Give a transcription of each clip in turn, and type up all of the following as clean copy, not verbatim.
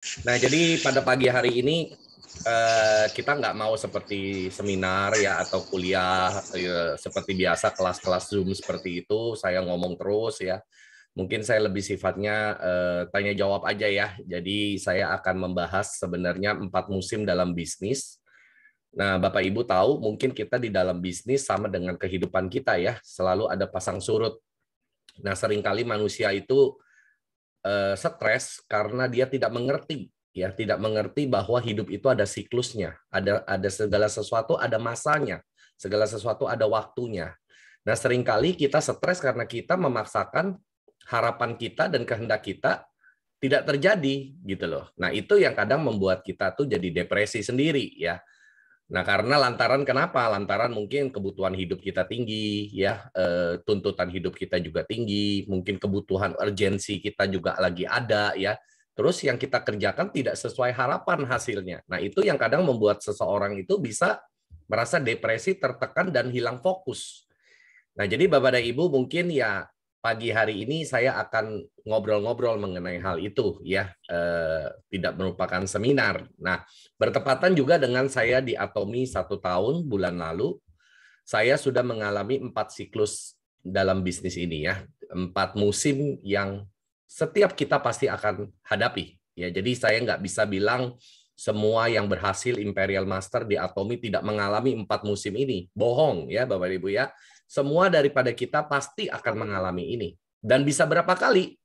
Nah, jadi pada pagi hari ini kita nggak mau seperti seminar ya atau kuliah seperti biasa kelas-kelas Zoom seperti itu, saya ngomong terus ya. Mungkin saya lebih sifatnya tanya jawab aja ya. Jadi saya akan membahas sebenarnya 4 musim dalam bisnis. Nah, Bapak Ibu tahu mungkin kita di dalam bisnis sama dengan kehidupan kita ya, selalu ada pasang surut. Nah, seringkali manusia itu stres karena dia tidak mengerti ya, tidak mengerti bahwa hidup itu ada siklusnya, ada segala sesuatu ada masanya, segala sesuatu ada waktunya. Nah, seringkali kita stres karena kita memaksakan harapan kita dan kehendak kita tidak terjadi gitu loh. Nah, itu yang kadang membuat kita tuh jadi depresi sendiri ya. Nah, karena lantaran kenapa? Lantaran mungkin kebutuhan hidup kita tinggi, ya, tuntutan hidup kita juga tinggi, mungkin kebutuhan urgensi kita juga lagi ada, ya. Terus yang kita kerjakan tidak sesuai harapan hasilnya. Nah, itu yang kadang membuat seseorang itu bisa merasa depresi, tertekan, dan hilang fokus. Nah, jadi Bapak dan Ibu mungkin ya pagi hari ini saya akan ngobrol-ngobrol mengenai hal itu ya, tidak merupakan seminar. Nah, bertepatan juga dengan saya di Atomi 1 tahun bulan lalu, saya sudah mengalami 4 siklus dalam bisnis ini ya, 4 musim yang setiap kita pasti akan hadapi. Ya, jadi saya nggak bisa bilang semua yang berhasil Imperial Master di Atomi tidak mengalami 4 musim ini. Bohong ya Bapak Ibu ya. Semua daripada kita pasti akan mengalami ini. Dan bisa berapa kali?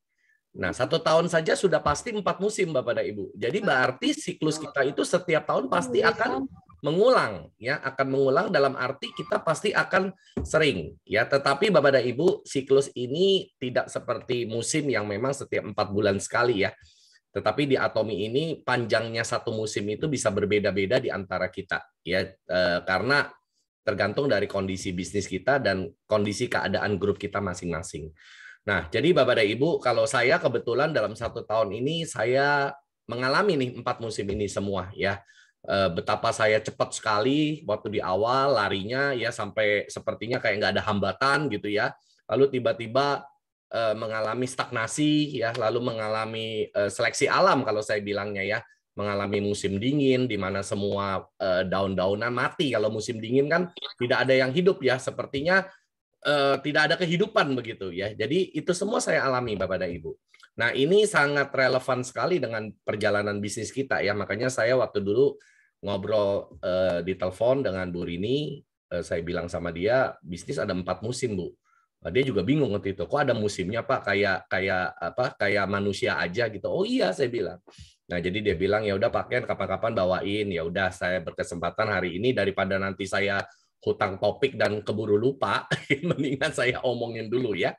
Nah, 1 tahun saja sudah pasti 4 musim, Bapak dan Ibu. Jadi berarti siklus kita itu setiap tahun pasti akan mengulang, ya, akan mengulang dalam arti kita pasti akan sering, ya. Tetapi Bapak dan Ibu, siklus ini tidak seperti musim yang memang setiap 4 bulan sekali, ya. Tetapi di Atomi ini panjangnya 1 musim itu bisa berbeda-beda di antara kita, ya, karena tergantung dari kondisi bisnis kita dan kondisi keadaan grup kita masing-masing. Nah, jadi Bapak dan Ibu, kalau saya kebetulan dalam 1 tahun ini saya mengalami nih 4 musim ini semua ya. Betapa saya cepat sekali waktu di awal larinya ya sampai sepertinya kayak nggak ada hambatan gitu ya. Lalu tiba-tiba mengalami stagnasi ya, lalu mengalami seleksi alam kalau saya bilangnya ya, mengalami musim dingin di mana semua daun-daunan mati. Kalau musim dingin kan tidak ada yang hidup ya, sepertinya tidak ada kehidupan begitu ya. Jadi itu semua saya alami Bapak dan Ibu. Nah, ini sangat relevan sekali dengan perjalanan bisnis kita ya. Makanya saya waktu dulu ngobrol di telepon dengan Bu Rini, saya bilang sama dia, bisnis ada 4 musim, Bu. Dia juga bingung waktu itu. Kok ada musimnya, Pak? Kayak manusia aja gitu. Oh iya, saya bilang. Nah, jadi dia bilang ya udah pakaian kapan-kapan bawain. Ya udah saya berkesempatan hari ini daripada nanti saya hutang topik dan keburu lupa, mendingan saya omongin dulu ya.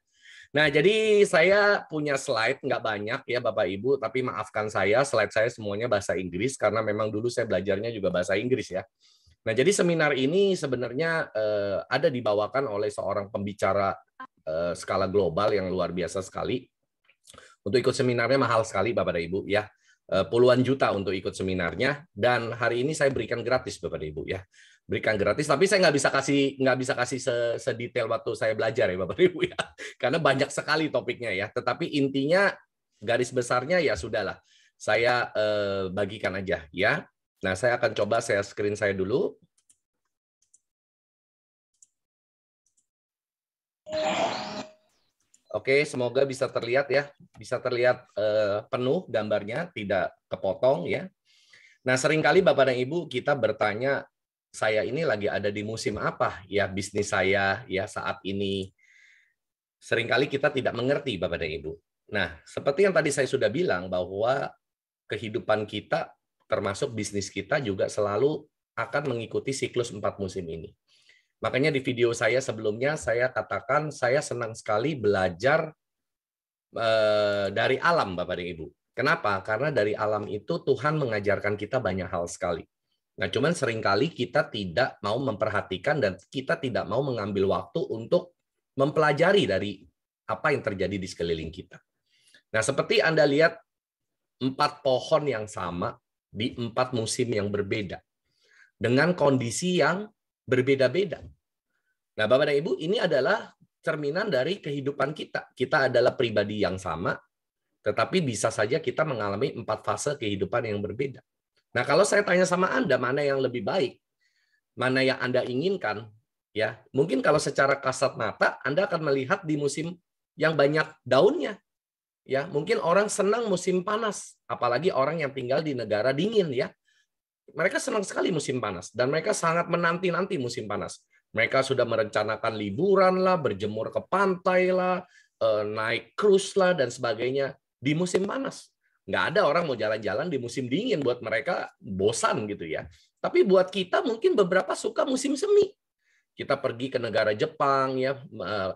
Nah, jadi saya punya slide nggak banyak ya Bapak Ibu, tapi maafkan saya, slide saya semuanya bahasa Inggris karena memang dulu saya belajarnya juga bahasa Inggris ya. Nah, jadi seminar ini sebenarnya ada dibawakan oleh seorang pembicara skala global yang luar biasa sekali. Untuk ikut seminarnya mahal sekali Bapak dan Ibu ya. Puluhan juta untuk ikut seminarnya dan hari ini saya berikan gratis Bapak dan Ibu ya. Berikan gratis, tapi saya nggak bisa kasih sedetail waktu saya belajar ya Bapak Ibu ya. Karena banyak sekali topiknya ya. Tetapi intinya garis besarnya ya sudahlah. Saya bagikan aja ya. Nah, saya akan coba share screen saya dulu. Oke, semoga bisa terlihat ya. Bisa terlihat penuh gambarnya, tidak kepotong ya. Nah, seringkali Bapak dan Ibu kita bertanya, saya ini lagi ada di musim apa ya bisnis saya ya saat ini. Seringkali kita tidak mengerti Bapak dan Ibu. Nah, seperti yang tadi saya sudah bilang bahwa kehidupan kita termasuk bisnis kita juga selalu akan mengikuti siklus 4 musim ini. Makanya di video saya sebelumnya saya katakan saya senang sekali belajar dari alam Bapak dan Ibu. Kenapa? Karena dari alam itu Tuhan mengajarkan kita banyak hal sekali. Nah, cuman seringkali kita tidak mau memperhatikan dan kita tidak mau mengambil waktu untuk mempelajari dari apa yang terjadi di sekeliling kita. Nah, seperti Anda lihat 4 pohon yang sama di 4 musim yang berbeda dengan kondisi yang berbeda-beda. Nah, Bapak dan Ibu, ini adalah cerminan dari kehidupan kita. Kita adalah pribadi yang sama, Tetapi bisa saja kita mengalami 4 fase kehidupan yang berbeda. Nah, kalau saya tanya sama Anda, mana yang lebih baik? Mana yang Anda inginkan? Ya, mungkin kalau secara kasat mata, Anda akan melihat di musim yang banyak daunnya. Ya, mungkin orang senang musim panas, apalagi orang yang tinggal di negara dingin ya. Mereka senang sekali musim panas dan mereka sangat menanti-nanti musim panas. Mereka sudah merencanakan liburan lah, berjemur ke pantai lah, naik cruise lah dan sebagainya di musim panas. Nggak ada orang mau jalan-jalan di musim dingin, buat mereka bosan gitu ya. Tapi buat kita mungkin beberapa suka musim semi. Kita pergi ke negara Jepang ya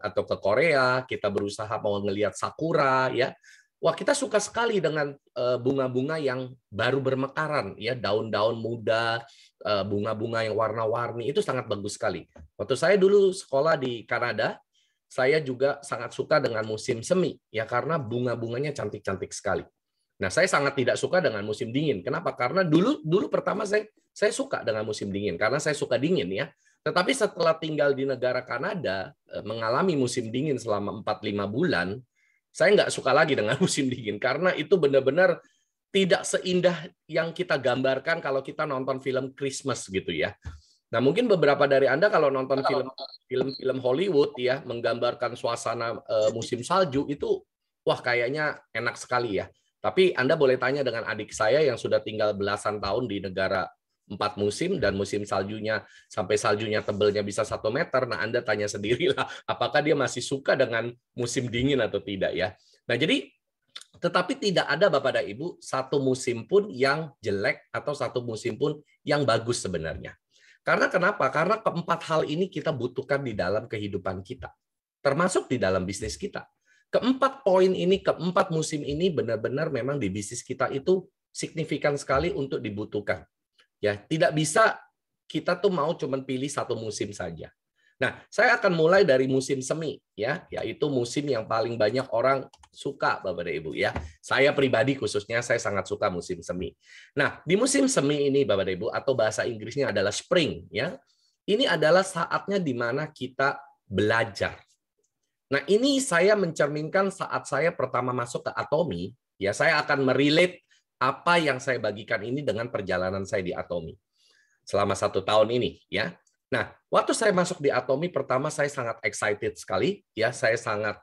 atau ke Korea, kita berusaha mau ngelihat sakura ya. Wah, kita suka sekali dengan bunga-bunga yang baru bermekaran ya, daun-daun muda, bunga-bunga yang warna-warni, itu sangat bagus sekali. Waktu saya dulu sekolah di Kanada, saya juga sangat suka dengan musim semi ya, karena bunga-bunganya cantik-cantik sekali. Nah, saya sangat tidak suka dengan musim dingin. Kenapa? Karena dulu pertama saya suka dengan musim dingin karena saya suka dingin ya. Tetapi setelah tinggal di negara Kanada, mengalami musim dingin selama 4-5 bulan, saya nggak suka lagi dengan musim dingin karena itu benar-benar tidak seindah yang kita gambarkan kalau kita nonton film Christmas gitu ya. Nah, mungkin beberapa dari Anda kalau nonton film Hollywood ya, menggambarkan suasana musim salju itu, wah kayaknya enak sekali ya. Tapi Anda boleh tanya dengan adik saya yang sudah tinggal belasan tahun di negara 4 musim dan musim saljunya sampai saljunya tebelnya bisa 1 meter. Nah, Anda tanya sendirilah apakah dia masih suka dengan musim dingin atau tidak ya. Nah, jadi tetapi tidak ada Bapak dan Ibu satu musim pun yang jelek atau satu musim pun yang bagus sebenarnya. Karena kenapa? Karena keempat hal ini kita butuhkan di dalam kehidupan kita. Termasuk di dalam bisnis kita. Keempat poin ini, keempat musim ini benar-benar memang di bisnis kita itu signifikan sekali untuk dibutuhkan. Ya, tidak bisa kita tuh mau cuma pilih satu musim saja. Nah, saya akan mulai dari musim semi ya, yaitu musim yang paling banyak orang suka Bapak dan Ibu ya. Saya pribadi khususnya saya sangat suka musim semi. Nah, di musim semi ini Bapak dan Ibu atau bahasa Inggrisnya adalah spring ya. Ini adalah saatnya di mana kita belajar. Nah, ini saya mencerminkan saat saya pertama masuk ke Atomi, ya saya akan merelate apa yang saya bagikan ini dengan perjalanan saya di Atomi selama 1 tahun ini ya. Nah, waktu saya masuk di Atomi pertama saya sangat excited sekali ya, saya sangat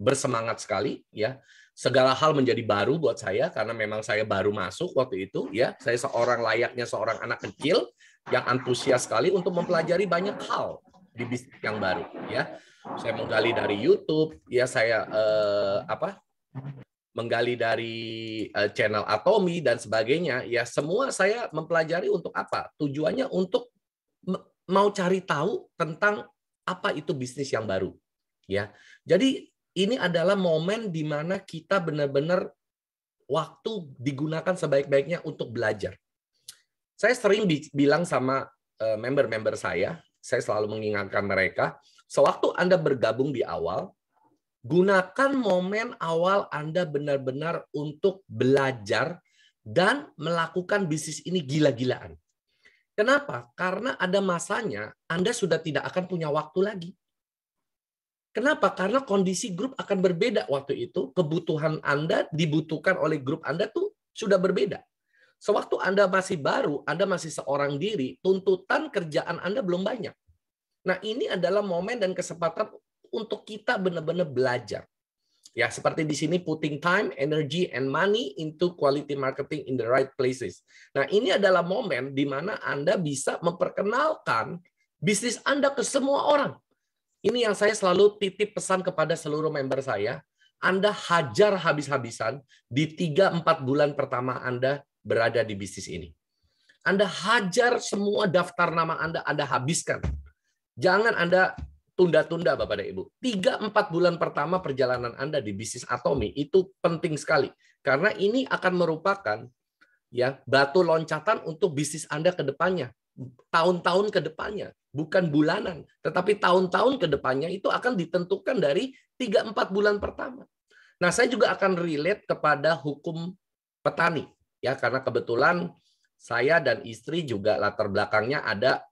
bersemangat sekali ya. Segala hal menjadi baru buat saya karena memang saya baru masuk waktu itu ya. Saya layaknya seorang anak kecil yang antusias sekali untuk mempelajari banyak hal di bisnis yang baru ya. Saya menggali dari YouTube ya, saya menggali dari channel Atomi dan sebagainya ya, semua saya mempelajari untuk apa? Tujuannya untuk mau cari tahu tentang apa itu bisnis yang baru ya. Jadi ini adalah momen di mana kita benar-benar waktu digunakan sebaik-baiknya untuk belajar. Saya sering bilang sama member-member saya selalu mengingatkan mereka, sewaktu Anda bergabung di awal, gunakan momen awal Anda benar-benar untuk belajar dan melakukan bisnis ini gila-gilaan. Kenapa? Karena ada masanya Anda sudah tidak akan punya waktu lagi. Kenapa? Karena kondisi grup akan berbeda waktu itu. Kebutuhan Anda dibutuhkan oleh grup Anda tuh sudah berbeda. Sewaktu Anda masih baru, Anda masih seorang diri, tuntutan kerjaan Anda belum banyak. Nah, ini adalah momen dan kesempatan untuk kita benar-benar belajar. Ya, seperti di sini putting time, energy, and money into quality marketing in the right places. Nah, ini adalah momen di mana Anda bisa memperkenalkan bisnis Anda ke semua orang. Ini yang saya selalu titip pesan kepada seluruh member saya. Anda hajar habis-habisan di 3-4 bulan pertama Anda berada di bisnis ini. Anda hajar semua daftar nama Anda habiskan. Jangan Anda tunda-tunda Bapak dan Ibu. 3-4 bulan pertama perjalanan Anda di bisnis Atomi itu penting sekali. Karena ini akan merupakan ya batu loncatan untuk bisnis Anda ke depannya. Tahun-tahun ke depannya. Bukan bulanan. Tetapi tahun-tahun ke depannya itu akan ditentukan dari 3-4 bulan pertama. Nah, saya juga akan relate kepada hukum petani. Ya, karena kebetulan saya dan istri juga latar belakangnya ada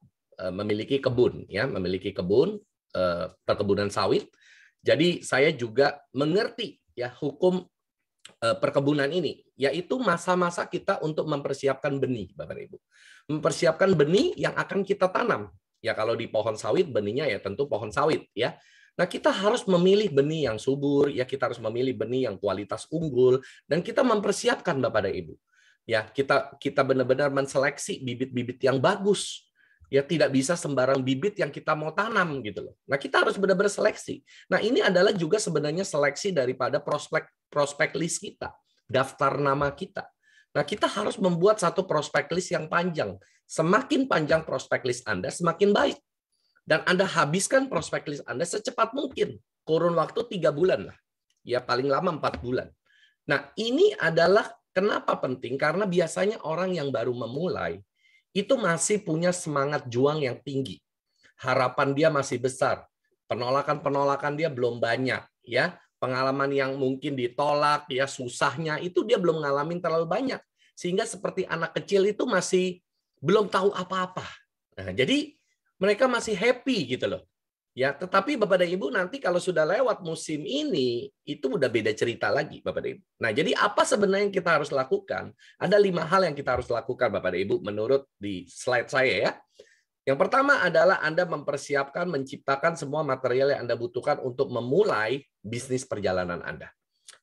memiliki kebun, ya, memiliki kebun perkebunan sawit. Jadi saya juga mengerti ya hukum perkebunan ini, yaitu masa-masa kita untuk mempersiapkan benih, Bapak Ibu. Mempersiapkan benih yang akan kita tanam. Ya kalau di pohon sawit benihnya ya tentu pohon sawit ya. Nah, kita harus memilih benih yang subur, ya kita harus memilih benih yang kualitas unggul dan kita mempersiapkan Bapak dan Ibu. Ya, kita benar-benar menseleksi bibit-bibit yang bagus. Ya tidak bisa sembarang bibit yang kita mau tanam gitu loh. Nah, kita harus benar-benar seleksi. Nah, ini adalah juga sebenarnya seleksi daripada prospek list kita, daftar nama kita. Nah, kita harus membuat satu prospek list yang panjang. Semakin panjang prospek list Anda, semakin baik. Dan Anda habiskan prospek list Anda secepat mungkin. Kurun waktu 3 bulan lah. Ya, paling lama 4 bulan. Nah, ini adalah kenapa penting? Karena biasanya orang yang baru memulai, itu masih punya semangat juang yang tinggi. Harapan dia masih besar. Penolakan-penolakan dia belum banyak. Ya, pengalaman yang mungkin ditolak, ya susahnya, itu dia belum ngalamin terlalu banyak. Sehingga seperti anak kecil itu masih belum tahu apa-apa. Nah, jadi mereka masih happy gitu loh. Ya, tetapi Bapak dan Ibu nanti kalau sudah lewat musim ini, itu udah beda cerita lagi Bapak dan Ibu. Nah, jadi apa sebenarnya yang kita harus lakukan? Ada 5 hal yang kita harus lakukan Bapak dan Ibu menurut di slide saya ya. Yang pertama adalah Anda mempersiapkan, menciptakan semua material yang Anda butuhkan untuk memulai bisnis perjalanan Anda.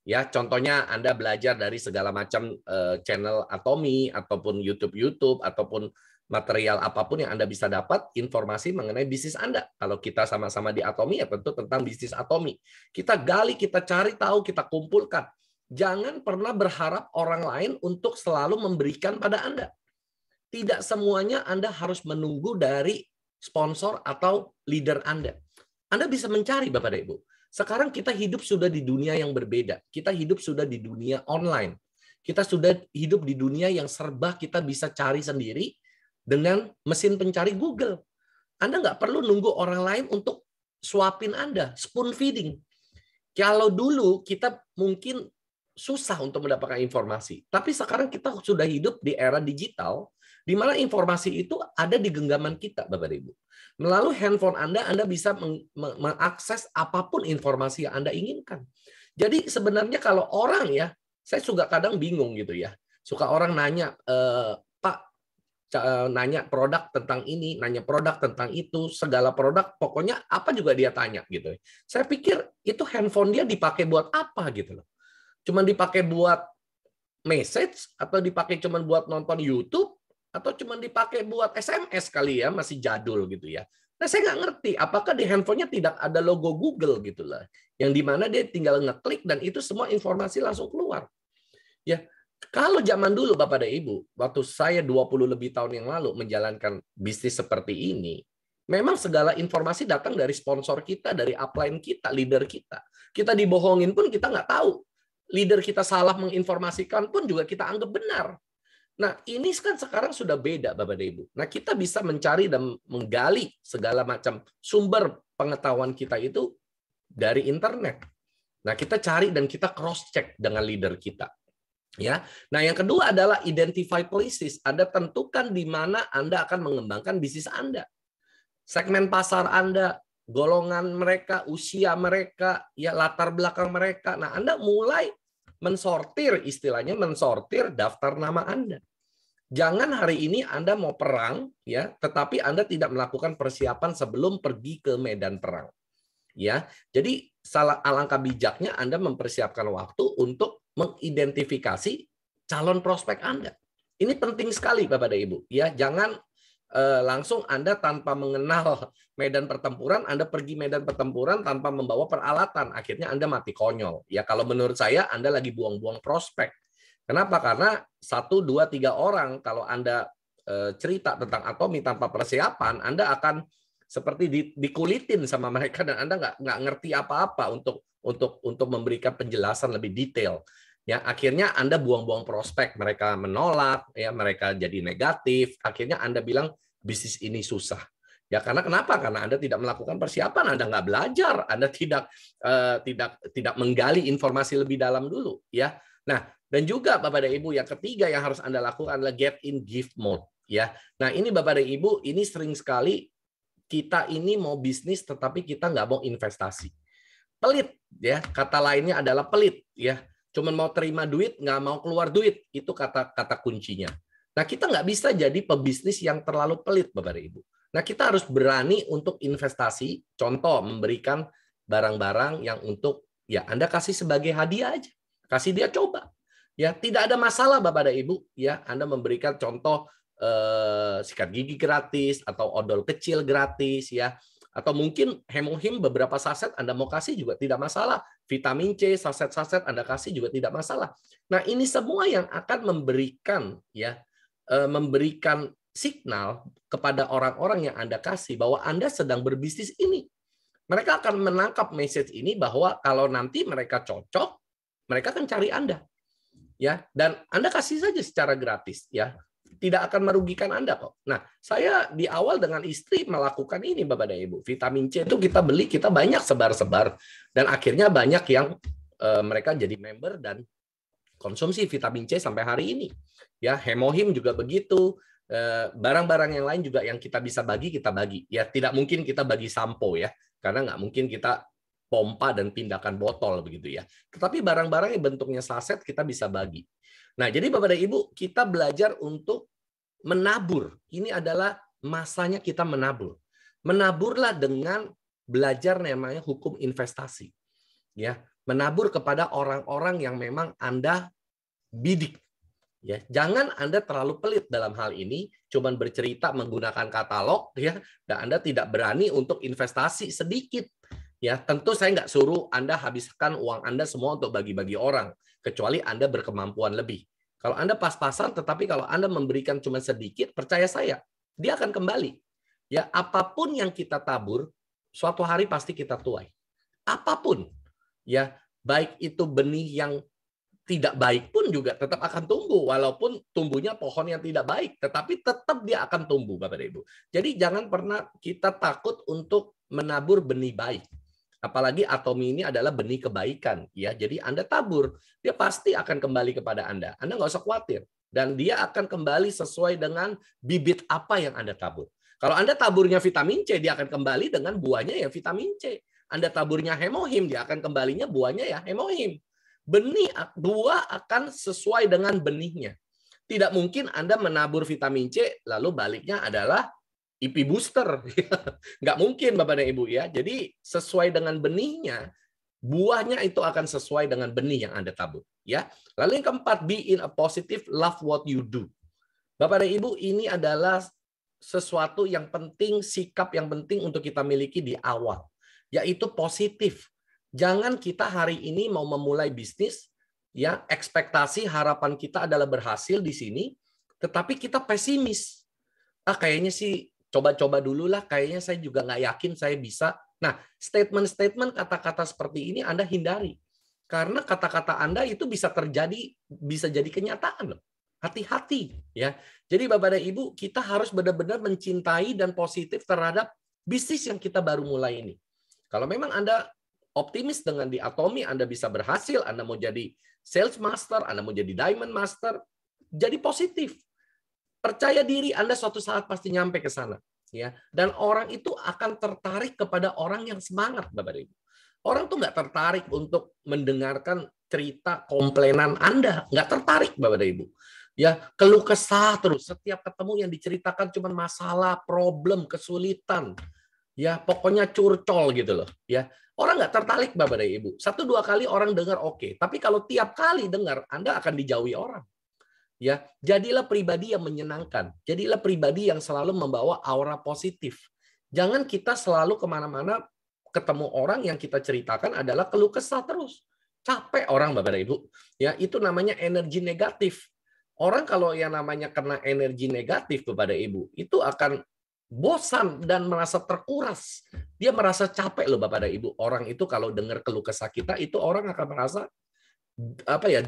Ya, contohnya Anda belajar dari segala macam channel Atomi ataupun YouTube ataupun material apapun yang Anda bisa dapat informasi mengenai bisnis Anda. Kalau kita sama-sama di Atomi ya tentu tentang bisnis Atomi. Kita gali, kita cari tahu, kita kumpulkan. Jangan pernah berharap orang lain untuk selalu memberikan pada Anda. Tidak semuanya Anda harus menunggu dari sponsor atau leader Anda. Anda bisa mencari Bapak dan Ibu. Sekarang kita hidup sudah di dunia yang berbeda. Kita hidup sudah di dunia online. Kita sudah hidup di dunia yang serba kita bisa cari sendiri dengan mesin pencari Google. Anda nggak perlu nunggu orang lain untuk suapin Anda, spoon feeding. Kalau dulu kita mungkin susah untuk mendapatkan informasi. Tapi sekarang kita sudah hidup di era digital, di mana informasi itu ada di genggaman kita, Bapak Ibu. Melalui handphone Anda bisa mengakses apapun informasi yang Anda inginkan. Jadi sebenarnya kalau orang ya, saya juga kadang bingung gitu ya. Suka orang nanya, Pak, nanya produk tentang ini, nanya produk tentang itu, segala produk, pokoknya apa juga dia tanya gitu. Saya pikir itu handphone dia dipakai buat apa gitu loh. Cuma dipakai buat message atau dipakai cuma buat nonton YouTube atau cuma dipakai buat SMS kali ya, masih jadul gitu ya. Nah, saya nggak ngerti apakah di handphonenya tidak ada logo Google gitu lah, yang dimana dia tinggal ngeklik dan itu semua informasi langsung keluar. Ya, kalau zaman dulu Bapak dan Ibu, waktu saya 20 lebih tahun yang lalu menjalankan bisnis seperti ini, memang segala informasi datang dari sponsor kita, dari upline kita, leader kita. Kita dibohongin pun kita nggak tahu. Leader kita salah menginformasikan pun juga kita anggap benar. Nah, ini kan sekarang sudah beda, Bapak dan Ibu. Nah, kita bisa mencari dan menggali segala macam sumber pengetahuan kita itu dari internet. Nah, kita cari dan kita cross-check dengan leader kita. Ya. Nah, yang kedua adalah identify places. Anda tentukan di mana Anda akan mengembangkan bisnis Anda. Segmen pasar Anda, golongan mereka, usia mereka, ya latar belakang mereka. Nah, Anda mulai mensortir, istilahnya mensortir daftar nama Anda. Jangan hari ini Anda mau perang, ya, tetapi Anda tidak melakukan persiapan sebelum pergi ke medan perang. Ya, jadi alangkah bijaknya Anda mempersiapkan waktu untuk mengidentifikasi calon prospek Anda. Ini penting sekali Bapak dan Ibu. Ya, jangan langsung Anda tanpa mengenal medan pertempuran, Anda pergi medan pertempuran tanpa membawa peralatan. Akhirnya Anda mati konyol. Ya, kalau menurut saya Anda lagi buang-buang prospek. Kenapa? Karena 1, 2, 3 orang kalau Anda cerita tentang Atomi tanpa persiapan, Anda akan seperti dikulitin sama mereka dan Anda nggak ngerti apa-apa untuk memberikan penjelasan lebih detail. Ya, akhirnya Anda buang-buang prospek, mereka menolak, ya mereka jadi negatif. Akhirnya Anda bilang bisnis ini susah. Ya karena kenapa? Karena Anda tidak melakukan persiapan, Anda nggak belajar, Anda tidak menggali informasi lebih dalam dulu. Ya, nah dan juga Bapak dan Ibu yang ketiga yang harus Anda lakukan adalah get in gift mode. Ya, nah ini Bapak dan Ibu ini sering sekali kita ini mau bisnis tetapi kita nggak mau investasi. Pelit ya, kata lainnya adalah pelit ya. Cuman mau terima duit, nggak mau keluar duit. Itu kata kuncinya. Nah, kita nggak bisa jadi pebisnis yang terlalu pelit, Bapak dan Ibu. Nah, kita harus berani untuk investasi. Contoh, memberikan barang-barang yang untuk ya Anda kasih sebagai hadiah aja. Kasih dia coba. Ya, tidak ada masalah Bapak dan Ibu. Ya, Anda memberikan contoh sikat gigi gratis atau odol kecil gratis ya. Atau mungkin Hemohim beberapa saset Anda mau kasih juga tidak masalah. Vitamin C saset-saset Anda kasih juga tidak masalah. Nah, ini semua yang akan memberikan signal kepada orang-orang yang Anda kasih bahwa Anda sedang berbisnis ini. Mereka akan menangkap message ini bahwa kalau nanti mereka cocok, mereka akan cari Anda. Ya, dan Anda kasih saja secara gratis ya. Tidak akan merugikan Anda kok. Nah, saya di awal dengan istri melakukan ini Bapak dan Ibu. Vitamin C itu kita beli, kita banyak sebar-sebar dan akhirnya banyak yang mereka jadi member dan konsumsi vitamin C sampai hari ini. Ya, Hemohim juga begitu. Barang-barang yang lain juga yang kita bisa bagi, kita bagi. Ya, tidak mungkin kita bagi sampo ya, karena nggak mungkin kita pompa dan pindahkan botol begitu ya. Tetapi barang-barang yang bentuknya saset kita bisa bagi. Nah, jadi Bapak dan Ibu, kita belajar untuk menabur. Ini adalah masanya kita menabur. Menaburlah dengan belajar namanya hukum investasi. Ya, menabur kepada orang-orang yang memang Anda bidik. Ya, jangan Anda terlalu pelit dalam hal ini, cuman bercerita menggunakan katalog ya, dan Anda tidak berani untuk investasi sedikit. Ya, tentu saya nggak suruh Anda habiskan uang Anda semua untuk bagi-bagi orang, kecuali Anda berkemampuan lebih. Kalau Anda pas-pasan, tetapi kalau Anda memberikan cuma sedikit, percaya saya, dia akan kembali. Ya, apapun yang kita tabur, suatu hari pasti kita tuai. Apapun, ya, baik itu benih yang tidak baik pun juga tetap akan tumbuh, walaupun tumbuhnya pohon yang tidak baik, tetapi tetap dia akan tumbuh, Bapak dan Ibu. Jadi jangan pernah kita takut untuk menabur benih baik. Apalagi Atomi ini adalah benih kebaikan, ya. Jadi Anda tabur, dia pasti akan kembali kepada Anda. Anda nggak usah khawatir, dan dia akan kembali sesuai dengan bibit apa yang Anda tabur. Kalau Anda taburnya vitamin C, dia akan kembali dengan buahnya ya vitamin C. Anda taburnya Hemohim, dia akan kembalinya buahnya ya Hemohim. Buah akan sesuai dengan benihnya. Tidak mungkin Anda menabur vitamin C, lalu baliknya adalah IP booster. Nggak mungkin Bapak dan Ibu ya. Jadi sesuai dengan benihnya, buahnya itu akan sesuai dengan benih yang Anda tabur. Ya. Lalu yang keempat, be in a positive, love what you do. Bapak dan Ibu, ini adalah sesuatu yang penting, sikap yang penting untuk kita miliki di awal. Yaitu positif. Jangan kita hari ini mau memulai bisnis, ya ekspektasi harapan kita adalah berhasil di sini, tetapi kita pesimis. Kayaknya sih coba-coba dulu lah, kayaknya saya juga nggak yakin saya bisa. Nah, statement-statement kata-kata seperti ini Anda hindari. Karena kata-kata Anda itu bisa terjadi, bisa jadi kenyataan loh. Hati-hati ya. Jadi Bapak dan Ibu, kita harus benar-benar mencintai dan positif terhadap bisnis yang kita baru mulai ini. Kalau memang Anda optimis dengan di Atomi, Anda bisa berhasil, Anda mau jadi sales master, Anda mau jadi diamond master, jadi positif. Percaya diri Anda suatu saat pasti nyampe ke sana. Ya. Dan orang itu akan tertarik kepada orang yang semangat, Bapak Ibu. Orang tuh nggak tertarik untuk mendengarkan cerita komplainan Anda. Nggak tertarik, Bapak Ibu. Ya, keluh kesah terus. Setiap ketemu yang diceritakan cuma masalah, problem, kesulitan. Ya, pokoknya curcol gitu loh. Ya, orang nggak tertarik, Bapak dan Ibu. 1-2 kali orang dengar oke. Tapi kalau tiap kali dengar, Anda akan dijauhi orang. Ya, jadilah pribadi yang menyenangkan. Jadilah pribadi yang selalu membawa aura positif. Jangan kita selalu kemana-mana ketemu orang yang kita ceritakan adalah keluh kesah terus. Capek orang, Bapak dan Ibu. Ya, itu namanya energi negatif. Orang kalau yang namanya kena energi negatif, Bapak dan Ibu, itu akan bosan dan merasa terkuras. Dia merasa capek loh Bapak dan Ibu. Orang itu kalau dengar keluh kesah kita, itu orang akan merasa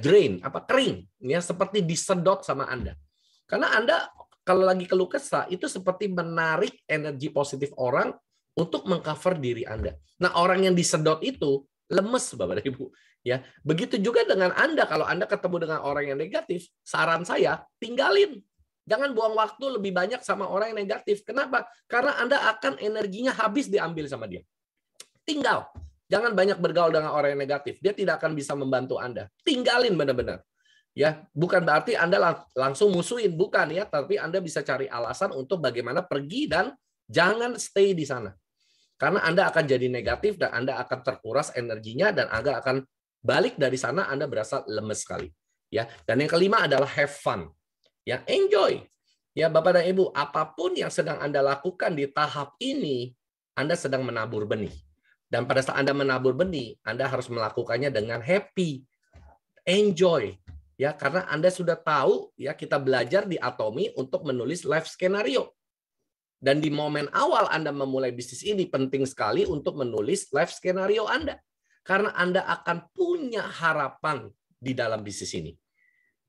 drain, kering, ya seperti disedot sama Anda. Karena Anda kalau lagi keluh kesah itu seperti menarik energi positif orang untuk mengcover diri Anda. Nah, orang yang disedot itu lemes Bapak dan Ibu. Ya, begitu juga dengan Anda. Kalau Anda ketemu dengan orang yang negatif, saran saya tinggalin. Jangan buang waktu lebih banyak sama orang yang negatif. Kenapa? Karena Anda akan energinya habis diambil sama dia. Tinggal. Jangan banyak bergaul dengan orang yang negatif. Dia tidak akan bisa membantu Anda. Tinggalin benar-benar. Ya, bukan berarti Anda langsung musuhin, bukan ya, tapi Anda bisa cari alasan untuk bagaimana pergi dan jangan stay di sana. Karena Anda akan jadi negatif dan Anda akan terkuras energinya dan Anda akan balik dari sana Anda berasa lemes sekali. Ya, dan yang kelima adalah have fun. Ya, enjoy. Ya, Bapak dan Ibu, apapun yang sedang Anda lakukan di tahap ini, Anda sedang menabur benih. Dan pada saat Anda menabur benih, Anda harus melakukannya dengan happy, enjoy. Ya, karena Anda sudah tahu, ya, kita belajar di Atomi untuk menulis life skenario. Dan di momen awal Anda memulai bisnis ini penting sekali untuk menulis life skenario Anda. Karena Anda akan punya harapan di dalam bisnis ini.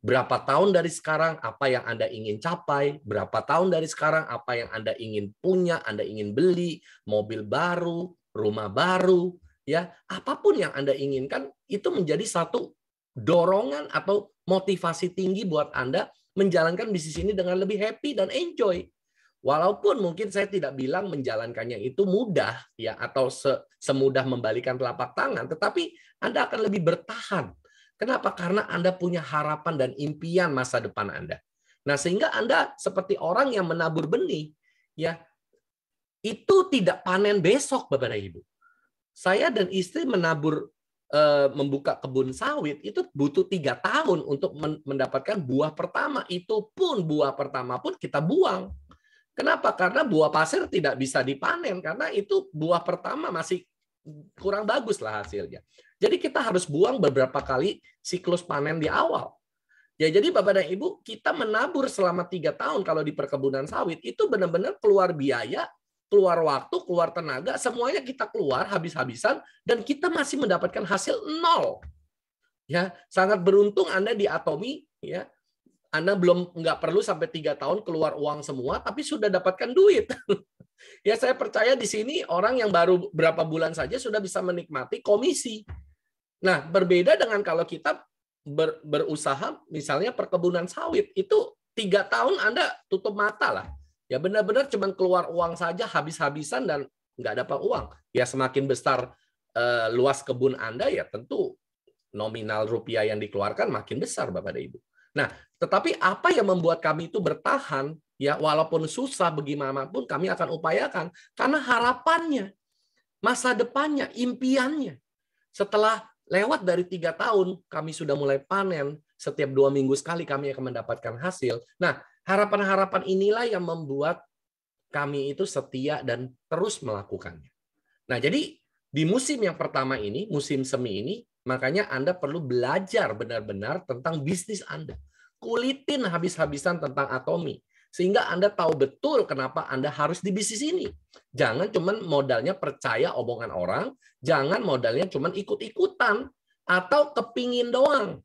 Berapa tahun dari sekarang apa yang Anda ingin capai, berapa tahun dari sekarang apa yang Anda ingin punya, Anda ingin beli, mobil baru, rumah baru, ya, apapun yang Anda inginkan itu menjadi satu dorongan atau motivasi tinggi buat Anda menjalankan bisnis ini dengan lebih happy dan enjoy. Walaupun mungkin saya tidak bilang menjalankannya itu mudah ya atau semudah membalikan telapak tangan, tetapi Anda akan lebih bertahan. Kenapa? Karena Anda punya harapan dan impian masa depan Anda. Nah, sehingga Anda seperti orang yang menabur benih, ya, itu tidak panen besok, Bapak dan Ibu. Saya dan istri membuka kebun sawit itu butuh 3 tahun untuk mendapatkan buah pertama. Itu pun buah pertama pun kita buang. Kenapa? Karena buah pasir tidak bisa dipanen karena itu buah pertama masih kurang bagus lah hasilnya. Jadi kita harus buang beberapa kali siklus panen di awal. Ya, jadi Bapak dan Ibu, kita menabur selama 3 tahun kalau di perkebunan sawit itu benar-benar keluar biaya, keluar waktu, keluar tenaga, semuanya kita keluar habis-habisan dan kita masih mendapatkan hasil 0. Ya, sangat beruntung Anda di Atomi, ya. Anda nggak perlu sampai 3 tahun keluar uang semua, tapi sudah dapatkan duit. Ya, saya percaya di sini orang yang baru berapa bulan saja sudah bisa menikmati komisi. Nah, berbeda dengan kalau kita berusaha, misalnya perkebunan sawit, itu 3 tahun Anda tutup mata lah. Ya, benar-benar cuma keluar uang saja habis-habisan dan nggak dapat uang. Ya, semakin besar luas kebun Anda, ya tentu nominal rupiah yang dikeluarkan makin besar, Bapak dan Ibu. Nah, tetapi apa yang membuat kami itu bertahan, ya walaupun susah bagaimanapun kami akan upayakan, karena harapannya, masa depannya, impiannya. Setelah lewat dari 3 tahun, kami sudah mulai panen. Setiap 2 minggu sekali kami akan mendapatkan hasil. Nah, harapan-harapan inilah yang membuat kami itu setia dan terus melakukannya. Nah, jadi di musim yang pertama ini, musim semi ini, makanya Anda perlu belajar benar-benar tentang bisnis Anda. Kulitin habis-habisan tentang Atomi. Sehingga Anda tahu betul kenapa Anda harus di bisnis ini. Jangan cuma modalnya percaya omongan orang, jangan modalnya cuma ikut-ikutan atau kepingin doang.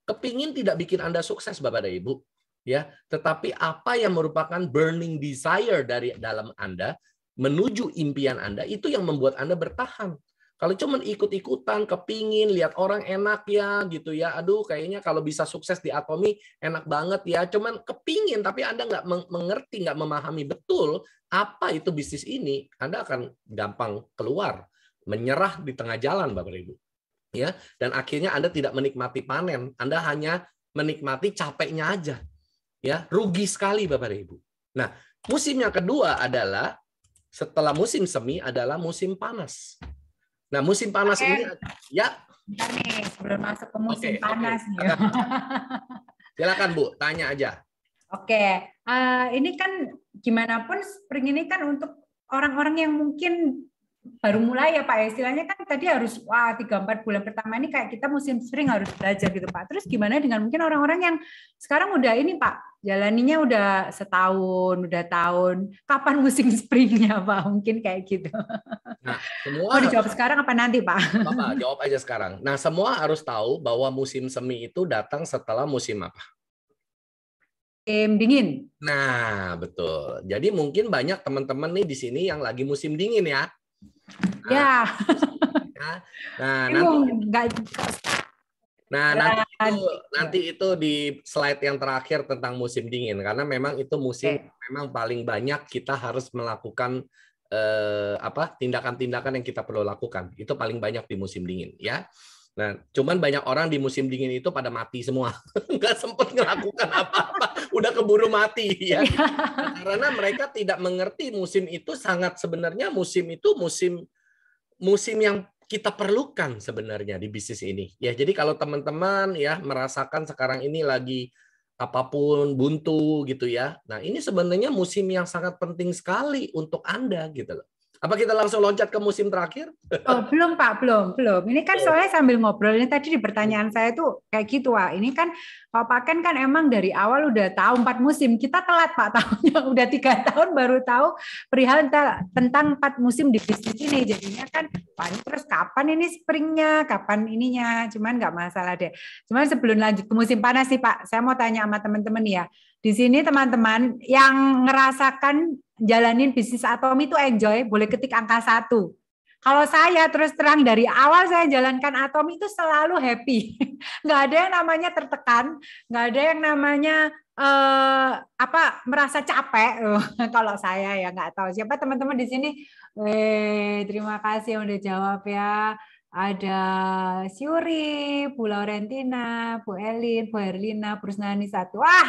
Kepingin tidak bikin Anda sukses, Bapak dan Ibu. Ya, tetapi apa yang merupakan burning desire dari dalam Anda menuju impian Anda itu yang membuat Anda bertahan. Kalau cuma ikut-ikutan, kepingin lihat orang enak ya gitu ya, aduh kayaknya kalau bisa sukses di Atomi enak banget ya, cuman kepingin tapi Anda nggak mengerti, nggak memahami betul apa itu bisnis ini, Anda akan gampang keluar, menyerah di tengah jalan, Bapak Ibu. Ya, dan akhirnya Anda tidak menikmati panen, Anda hanya menikmati capeknya aja. Ya, rugi sekali Bapak Ibu. Nah, musim yang kedua adalah setelah musim semi adalah musim panas. Nah, musim panas ini ya. Bentar nih, sebelum masuk ke musim panas nih. Silakan Bu, tanya aja. Oke, ini kan gimana pun spring ini kan untuk orang-orang yang mungkin baru mulai ya Pak, ya istilahnya kan tadi harus 3-4 bulan pertama ini kayak kita musim spring harus belajar gitu Pak. Terus gimana dengan mungkin orang-orang yang sekarang udah ini Pak, jalaninya udah setahun, udah tahun, kapan musim springnya Pak? Mungkin kayak gitu. Nah, semua mau dijawab sekarang apa nanti Pak? Bapak, jawab aja sekarang. Nah, semua harus tahu bahwa musim semi itu datang setelah musim apa? Musim dingin. Nah, betul. Jadi mungkin banyak teman-teman nih di sini yang lagi musim dingin ya. Ya. Nah, nanti itu di slide yang terakhir tentang musim dingin karena memang itu musim memang paling banyak kita harus melakukan tindakan-tindakan yang kita perlu lakukan. Itu paling banyak di musim dingin ya. Nah, cuman banyak orang di musim dingin itu pada mati semua, nggak sempat melakukan apa-apa, udah keburu mati ya. Nah, karena mereka tidak mengerti musim itu sebenarnya musim itu musim yang kita perlukan sebenarnya di bisnis ini. Ya, jadi kalau teman-teman ya merasakan sekarang ini lagi apapun buntu gitu ya. Nah, ini sebenarnya musim yang sangat penting sekali untuk Anda gitu loh. Apa kita langsung loncat ke musim terakhir? Oh, belum Pak, belum. Ini kan soalnya sambil ngobrol, ini tadi di pertanyaan saya tuh kayak gitu, Wak. Ini kan Pak Paken kan emang dari awal udah tahu 4 musim. Kita telat, Pak, tahunnya udah 3 tahun baru tahu perihal tentang 4 musim di bisnis ini. Jadinya kan, Pak, ini terus kapan ini springnya, kapan ininya. Cuman nggak masalah deh. Cuman sebelum lanjut ke musim panas sih, Pak, saya mau tanya sama teman-teman ya. Di sini teman-teman yang ngerasakan jalanin bisnis Atomi itu enjoy, boleh ketik angka 1. Kalau saya terus terang dari awal saya jalankan Atomi itu selalu happy. Nggak ada yang namanya tertekan, nggak ada yang namanya merasa capek. Kalau saya ya nggak tahu siapa teman-teman di sini. Terima kasih yang udah jawab ya. Ada Syuri, Bu Laurentina, Bu Elin, Bu Herlina, Brusnani 1. Wah,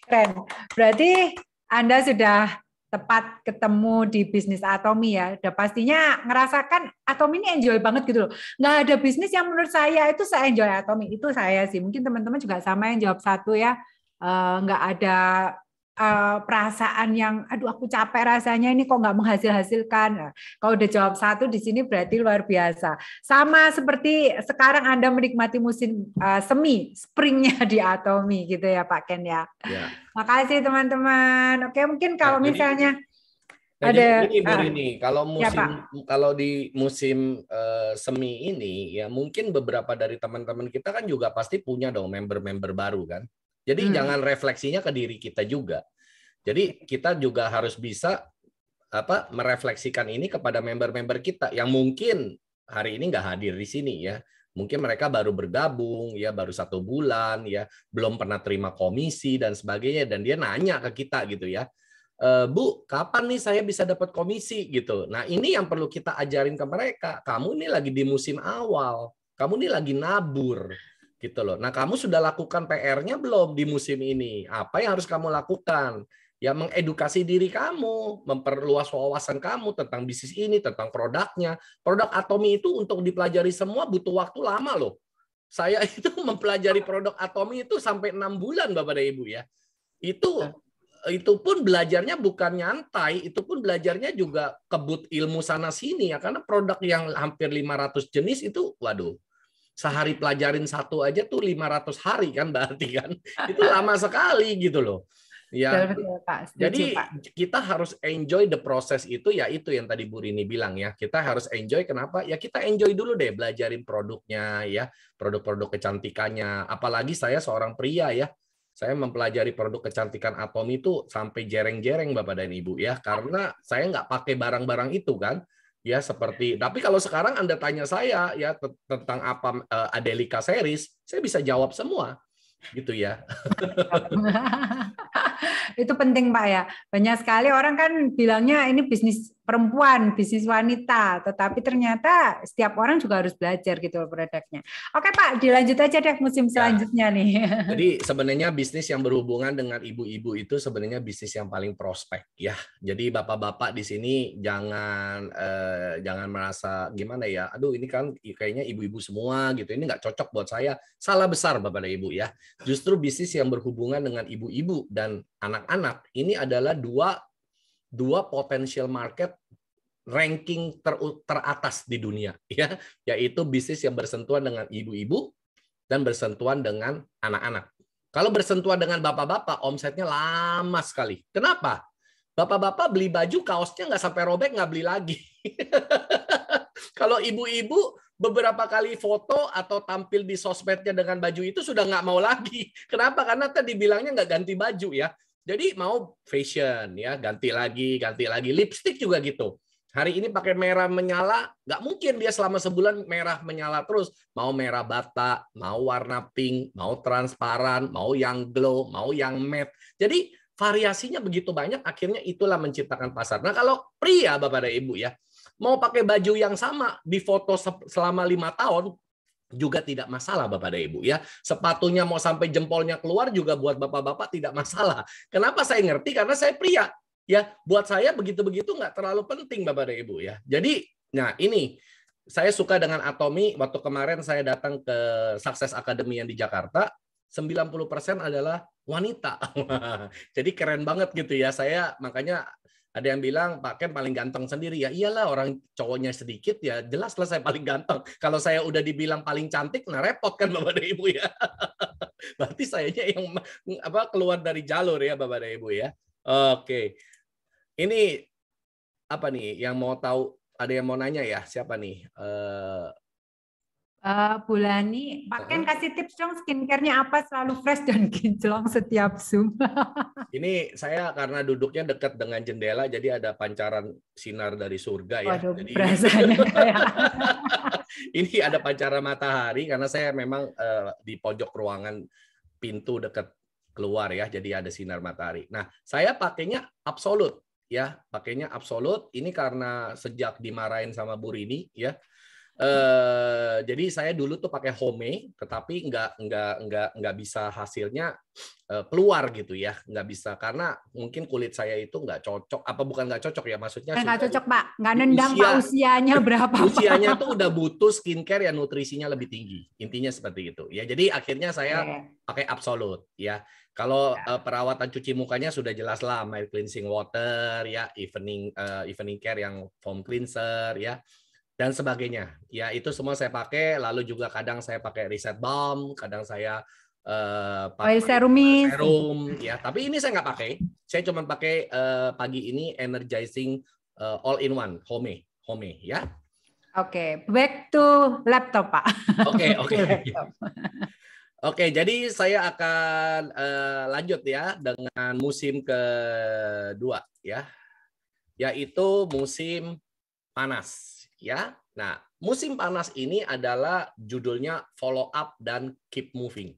keren. Berarti Anda sudah tepat ketemu di bisnis Atomi ya. Udah pastinya ngerasakan Atomi ini enjoy banget gitu loh. Nggak ada bisnis yang menurut saya itu saya enjoy Atomi. Itu saya sih. Mungkin teman-teman juga sama yang jawab 1 ya. Nggak ada perasaan yang aduh aku capek rasanya ini kok nggak menghasilkan. Nah, kalau udah jawab 1 di sini berarti luar biasa. Sama seperti sekarang Anda menikmati musim semi, springnya di Atomi gitu ya Pak Ken ya. Makasih teman-teman. Oke, mungkin kalau misalnya ada ini kalau di musim semi ini ya mungkin beberapa dari teman-teman kita kan juga pasti punya dong member-member baru kan. Jadi jangan refleksinya ke diri kita juga. Jadi kita juga harus bisa merefleksikan ini kepada member-member kita yang mungkin hari ini nggak hadir di sini ya. Mungkin mereka baru bergabung ya, baru 1 bulan ya, belum pernah terima komisi dan sebagainya, dan dia nanya ke kita gitu ya, Bu, kapan nih saya bisa dapat komisi gitu. Nah ini yang perlu kita ajarin ke mereka. Kamu ini lagi di musim awal, kamu ini lagi nabur gitu loh. Nah kamu sudah lakukan PR-nya belum di musim ini? Apa yang harus kamu lakukan? Ya mengedukasi diri kamu, memperluas wawasan kamu tentang bisnis ini, tentang produknya. Produk Atomi itu untuk dipelajari semua butuh waktu lama loh. Saya itu mempelajari produk Atomi itu sampai 6 bulan Bapak dan Ibu ya. Itu pun belajarnya bukan nyantai, itu pun belajarnya juga kebut ilmu sana sini ya, karena produk yang hampir 500 jenis itu waduh. Sehari pelajarin 1 aja tuh 500 hari kan berarti kan. Itu lama sekali gitu loh. Ya, betul, Pak. Setuju, jadi Pak. kita harus enjoy the process itu ya, itu yang tadi Bu Rini bilang ya. Kita harus enjoy, kenapa? Ya kita enjoy dulu deh belajarin produknya ya, produk-produk kecantikannya. Apalagi saya seorang pria ya. Saya mempelajari produk kecantikan Atomi itu sampai jereng-jereng Bapak dan Ibu ya, karena saya nggak pakai barang-barang itu kan. Ya seperti, tapi kalau sekarang Anda tanya saya ya tentang apa Adelika series, saya bisa jawab semua gitu ya. Itu penting Pak ya. Banyak sekali orang kan bilangnya ini bisnis perempuan, bisnis wanita, tetapi ternyata setiap orang juga harus belajar gitu loh produknya. Oke Pak, dilanjut aja deh musim selanjutnya nih. Jadi sebenarnya bisnis yang berhubungan dengan ibu-ibu itu sebenarnya bisnis yang paling prospek ya. Jadi bapak-bapak di sini jangan merasa gimana ya. Aduh ini kan kayaknya ibu-ibu semua gitu. Ini nggak cocok buat saya. Salah besar Bapak dan Ibu ya. Justru bisnis yang berhubungan dengan ibu-ibu dan anak-anak ini adalah dua potensial market ranking teratas di dunia ya, yaitu bisnis yang bersentuhan dengan ibu-ibu dan bersentuhan dengan anak-anak. Kalau bersentuhan dengan bapak-bapak, omsetnya lama sekali. Kenapa? Bapak-bapak beli baju, kaosnya nggak sampai robek, nggak beli lagi. Kalau ibu-ibu beberapa kali foto atau tampil di sosmednya dengan baju itu sudah nggak mau lagi. Kenapa? Karena tadi bilangnya nggak ganti baju ya. Jadi mau fashion ya, ganti lagi. Lipstick juga gitu. Hari ini pakai merah menyala, nggak mungkin dia selama sebulan merah menyala terus. Mau merah bata, mau warna pink, mau transparan, mau yang glow, mau yang matte. Jadi variasinya begitu banyak, akhirnya itulah menciptakan pasar. Nah, kalau pria, Bapak dan Ibu ya, mau pakai baju yang sama di foto selama 5 tahun, juga tidak masalah, Bapak dan Ibu ya. Sepatunya mau sampai jempolnya keluar juga buat bapak-bapak tidak masalah. Kenapa saya ngerti? Karena saya pria. Ya, buat saya begitu-begitu nggak terlalu penting, Bapak dan Ibu ya. Jadi, nah ini saya suka dengan Atomy. Waktu kemarin saya datang ke Success Academy yang di Jakarta, 90% adalah wanita. Jadi keren banget gitu ya. Saya makanya ada yang bilang Pak Ken paling ganteng sendiri. Ya iyalah, orang cowoknya sedikit ya jelaslah saya paling ganteng. Kalau saya udah dibilang paling cantik, nah repot kan Bapak dan Ibu ya. Berarti sayanya yang keluar dari jalur ya Bapak dan Ibu ya. Oke. Ini apa nih yang mau tahu? Ada yang mau nanya ya? Siapa nih? Bulani, Pak Ken kasih tips dong skincare-nya apa selalu fresh dan kinclong setiap Zoom. Ini saya karena duduknya dekat dengan jendela, jadi ada pancaran sinar dari surga ya. Waduh, jadi rasanya kayak ini ada pancaran matahari karena saya memang di pojok ruangan pintu dekat keluar ya, jadi ada sinar matahari. Nah, saya pakainya Absolut ya, pakainya Absolut. Ini karena sejak dimarahin sama Bu Rini ya. Jadi saya dulu tuh pakai Home, tetapi nggak bisa hasilnya keluar gitu ya, nggak bisa karena mungkin kulit saya itu nggak cocok, apa bukan nggak cocok ya, maksudnya nggak cocok Pak, nggak nendang Pak, usianya berapa Pak? Usianya tuh udah butuh skincare yang nutrisinya lebih tinggi, intinya seperti itu ya. Jadi akhirnya saya pakai Absolut ya. Kalau perawatan cuci mukanya sudah jelas lah, mild cleansing water ya, evening care yang foam cleanser ya, dan sebagainya. Ya, itu semua saya pakai. Lalu juga kadang saya pakai Reset Balm, kadang saya pakai serum ya. Tapi ini saya nggak pakai. Saya cuma pakai pagi ini energizing all in one Home ya. Oke, back to laptop Pak. Oke. Oke, jadi saya akan lanjut ya dengan musim kedua ya, yaitu musim panas. Ya, nah musim panas ini adalah judulnya follow up dan keep moving.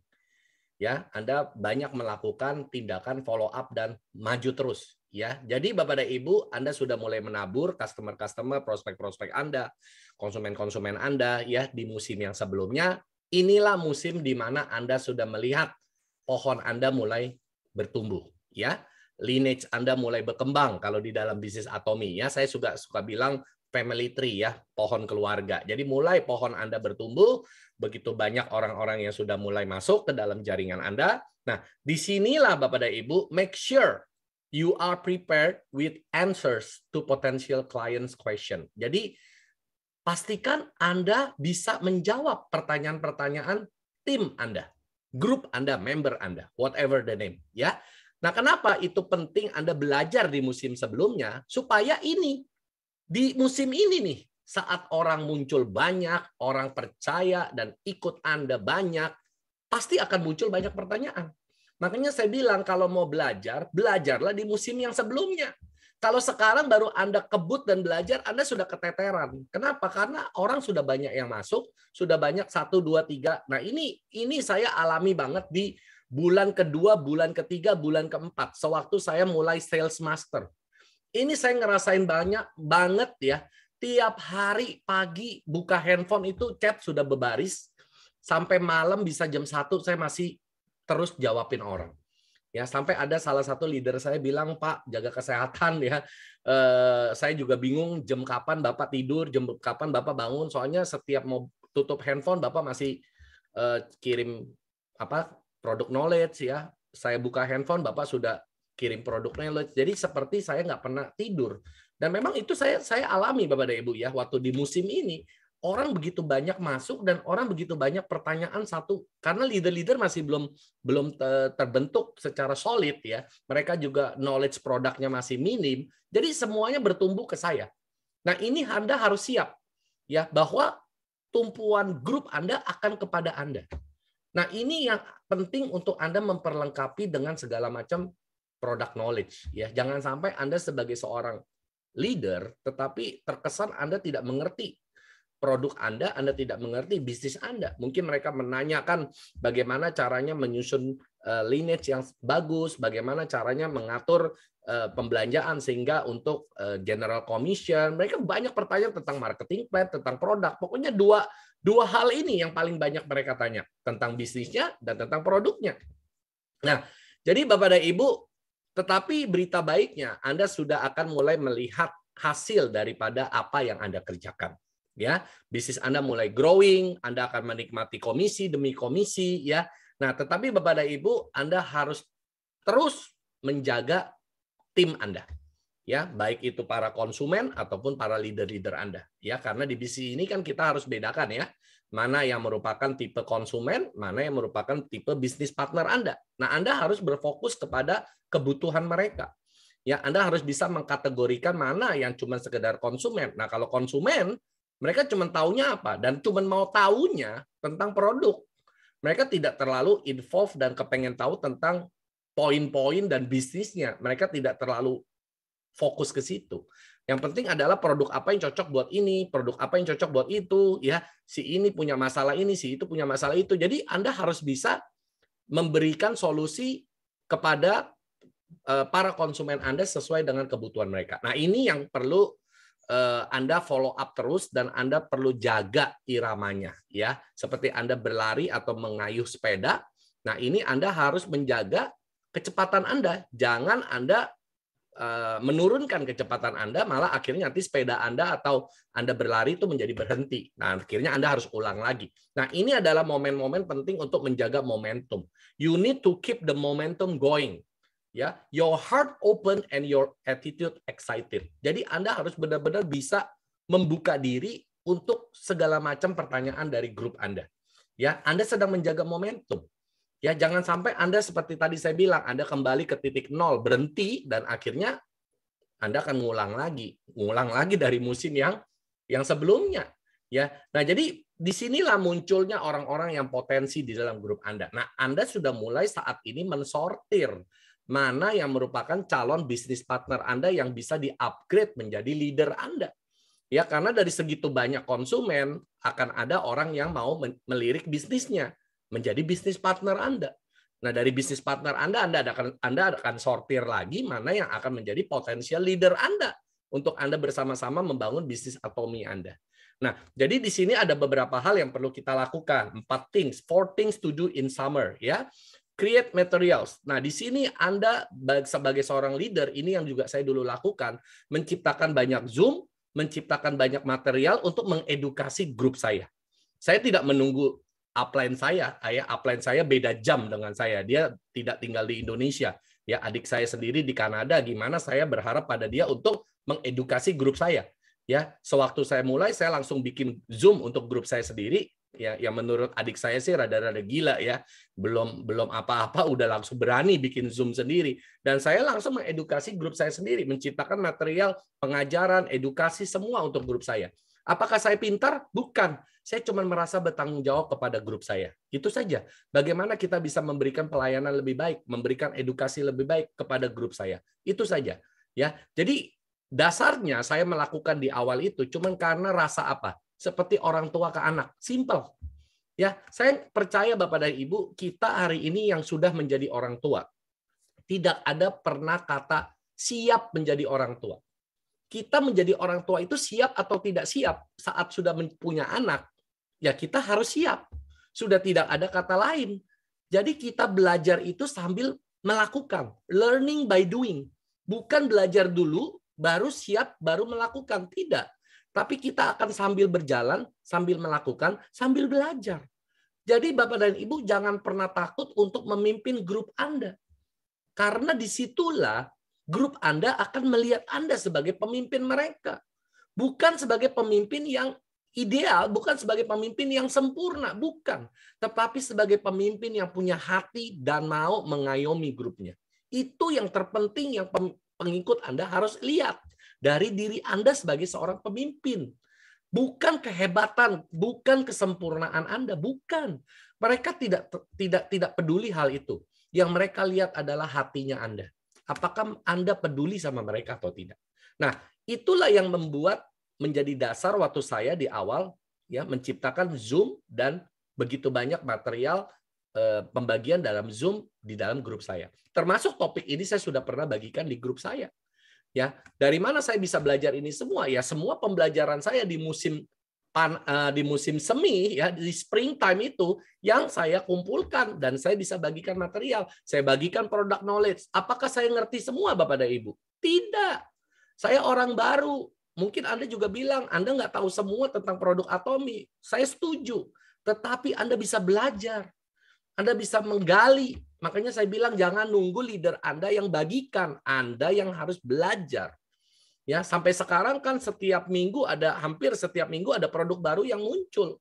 Ya, Anda banyak melakukan tindakan follow up dan maju terus. Ya, jadi Bapak dan Ibu, Anda sudah mulai menabur customer-customer, prospek-prospek Anda, konsumen-konsumen Anda ya di musim yang sebelumnya. Inilah musim di mana Anda sudah melihat pohon Anda mulai bertumbuh. Ya, lineage Anda mulai berkembang. Kalau di dalam bisnis Atomy ya, saya suka bilang family tree ya, pohon keluarga. Jadi mulai pohon Anda bertumbuh, begitu banyak orang-orang yang sudah mulai masuk ke dalam jaringan Anda. Nah, disinilah Bapak dan Ibu, make sure you are prepared with answers to potential clients' question. Jadi pastikan Anda bisa menjawab pertanyaan-pertanyaan tim Anda, grup Anda, member Anda, whatever the name ya. Nah, kenapa itu penting Anda belajar di musim sebelumnya supaya ini di musim ini nih, saat orang muncul banyak, orang percaya dan ikut Anda banyak, pasti akan muncul banyak pertanyaan. Makanya saya bilang kalau mau belajar, belajarlah di musim yang sebelumnya. Kalau sekarang baru Anda kebut dan belajar, Anda sudah keteteran. Kenapa? Karena orang sudah banyak yang masuk, sudah banyak 1, 2, 3. Nah ini saya alami banget di bulan kedua, bulan ketiga, bulan keempat. Sewaktu saya mulai sales master. Ini saya ngerasain banyak banget ya. Tiap hari pagi buka handphone itu chat sudah berbaris. Sampai malam bisa jam 1 saya masih terus jawabin orang. Ya, sampai ada salah satu leader saya bilang, "Pak, jaga kesehatan ya. Saya juga bingung jam kapan Bapak tidur, jam kapan Bapak bangun. Soalnya setiap mau tutup handphone Bapak masih kirim produk knowledge ya. Saya buka handphone Bapak sudah kirim produk knowledge. Jadi seperti saya nggak pernah tidur." Dan memang itu saya alami Bapak dan Ibu ya, waktu di musim ini orang begitu banyak masuk dan orang begitu banyak pertanyaan satu, karena leader-leader masih belum terbentuk secara solid ya. Mereka juga knowledge produknya masih minim. Jadi semuanya bertumbuh ke saya. Nah, ini Anda harus siap ya bahwa tumpuan grup Anda akan kepada Anda. Nah, ini yang penting untuk Anda memperlengkapi dengan segala macam product knowledge ya. Jangan sampai Anda sebagai seorang leader tetapi terkesan Anda tidak mengerti produk Anda tidak mengerti bisnis Anda. Mungkin mereka menanyakan bagaimana caranya menyusun lineage yang bagus, bagaimana caranya mengatur pembelanjaan sehingga untuk general commission. Mereka banyak pertanyaan tentang marketing plan, tentang produk. Pokoknya dua hal ini yang paling banyak mereka tanya, tentang bisnisnya dan tentang produknya. Nah, jadi Bapak dan Ibu, tetapi berita baiknya Anda sudah akan mulai melihat hasil daripada apa yang Anda kerjakan. Ya, bisnis Anda mulai growing, Anda akan menikmati komisi demi komisi, ya. Nah, tetapi Bapak dan Ibu, Anda harus terus menjaga tim Anda. Ya, baik itu para konsumen ataupun para leader-leader Anda. Ya, karena di bisnis ini kan kita harus bedakan ya, mana yang merupakan tipe konsumen, mana yang merupakan tipe bisnis partner Anda. Nah, Anda harus berfokus kepada kebutuhan mereka. Ya, Anda harus bisa mengkategorikan mana yang cuma sekedar konsumen. Nah, kalau konsumen, mereka cuma taunya apa? Dan cuma mau taunya tentang produk. Mereka tidak terlalu involved dan kepengen tahu tentang poin-poin dan bisnisnya. Mereka tidak terlalu fokus ke situ. Yang penting adalah produk apa yang cocok buat ini, produk apa yang cocok buat itu, ya. Si ini punya masalah ini, si itu punya masalah itu. Jadi Anda harus bisa memberikan solusi kepada para konsumen Anda sesuai dengan kebutuhan mereka. Nah, ini yang perlu Anda follow up terus dan Anda perlu jaga iramanya, ya. Seperti Anda berlari atau mengayuh sepeda. Nah, ini Anda harus menjaga kecepatan Anda. Jangan Anda menurunkan kecepatan Anda, malah akhirnya nanti sepeda Anda atau Anda berlari itu menjadi berhenti. Nah, akhirnya Anda harus ulang lagi. Nah, ini adalah momen-momen penting untuk menjaga momentum. You need to keep the momentum going. Ya, your heart open and your attitude excited. Jadi Anda harus benar-benar bisa membuka diri untuk segala macam pertanyaan dari grup Anda. Ya, Anda sedang menjaga momentum. Ya, jangan sampai Anda seperti tadi saya bilang, Anda kembali ke titik nol, berhenti, dan akhirnya Anda akan ngulang lagi dari musim yang sebelumnya. Ya, nah jadi disinilah munculnya orang-orang yang potensi di dalam grup Anda. Nah, Anda sudah mulai saat ini mensortir mana yang merupakan calon bisnis partner Anda yang bisa di-upgrade menjadi leader Anda. Ya, karena dari segitu banyak konsumen akan ada orang yang mau melirik bisnisnya menjadi bisnis partner Anda. Nah, dari bisnis partner Anda akan sortir lagi mana yang akan menjadi potensial leader Anda untuk Anda bersama-sama membangun bisnis atomi Anda. Nah, jadi di sini ada beberapa hal yang perlu kita lakukan. 4 things to do in summer, ya. Create materials. Nah, di sini Anda sebagai seorang leader, ini yang juga saya dulu lakukan, menciptakan banyak Zoom, menciptakan banyak material untuk mengedukasi grup saya. Saya tidak menunggu upline saya beda jam dengan saya. Dia tidak tinggal di Indonesia. Ya, adik saya sendiri di Kanada. Gimana saya berharap pada dia untuk mengedukasi grup saya. Ya, sewaktu saya mulai, saya langsung bikin Zoom untuk grup saya sendiri. Ya, yang menurut adik saya sih rada-rada gila ya. Belum apa-apa udah langsung berani bikin Zoom sendiri. Dan saya langsung mengedukasi grup saya sendiri, menciptakan material pengajaran, edukasi semua untuk grup saya. Apakah saya pintar? Bukan. Saya cuma merasa bertanggung jawab kepada grup saya. Itu saja. Bagaimana kita bisa memberikan pelayanan lebih baik, memberikan edukasi lebih baik kepada grup saya. Itu saja. Ya. Jadi dasarnya saya melakukan di awal itu cuma karena rasa apa? Seperti orang tua ke anak. Simple. Ya, saya percaya Bapak dan Ibu, kita hari ini yang sudah menjadi orang tua, tidak ada pernah kata siap menjadi orang tua. Kita menjadi orang tua itu siap atau tidak siap saat sudah punya anak, ya kita harus siap. Sudah tidak ada kata lain. Jadi kita belajar itu sambil melakukan. Learning by doing. Bukan belajar dulu, baru siap, baru melakukan. Tidak. Tapi kita akan sambil berjalan, sambil melakukan, sambil belajar. Jadi Bapak dan Ibu jangan pernah takut untuk memimpin grup Anda. Karena disitulah grup Anda akan melihat Anda sebagai pemimpin mereka. Bukan sebagai pemimpin yang ideal, bukan sebagai pemimpin yang sempurna, bukan. Tetapi sebagai pemimpin yang punya hati dan mau mengayomi grupnya. Itu yang terpenting yang pengikut Anda harus lihat dari diri Anda sebagai seorang pemimpin. Bukan kehebatan, bukan kesempurnaan Anda, bukan. Mereka tidak peduli hal itu. Yang mereka lihat adalah hatinya Anda. Apakah Anda peduli sama mereka atau tidak? Nah, itulah yang membuat menjadi dasar waktu saya di awal ya, menciptakan Zoom dan begitu banyak material pembagian dalam Zoom di dalam grup saya. Termasuk topik ini saya sudah pernah bagikan di grup saya. Ya, dari mana saya bisa belajar ini semua? Ya, semua pembelajaran saya di musim semi, ya, di springtime itu yang saya kumpulkan dan saya bisa bagikan material. Saya bagikan product knowledge. Apakah saya ngerti semua, Bapak dan Ibu? Tidak. Saya orang baru. Mungkin Anda juga bilang Anda nggak tahu semua tentang produk Atomi. Saya setuju. Tetapi Anda bisa belajar. Anda bisa menggali. Makanya saya bilang jangan nunggu leader Anda yang bagikan. Anda yang harus belajar. Ya, sampai sekarang kan hampir setiap minggu ada produk baru yang muncul.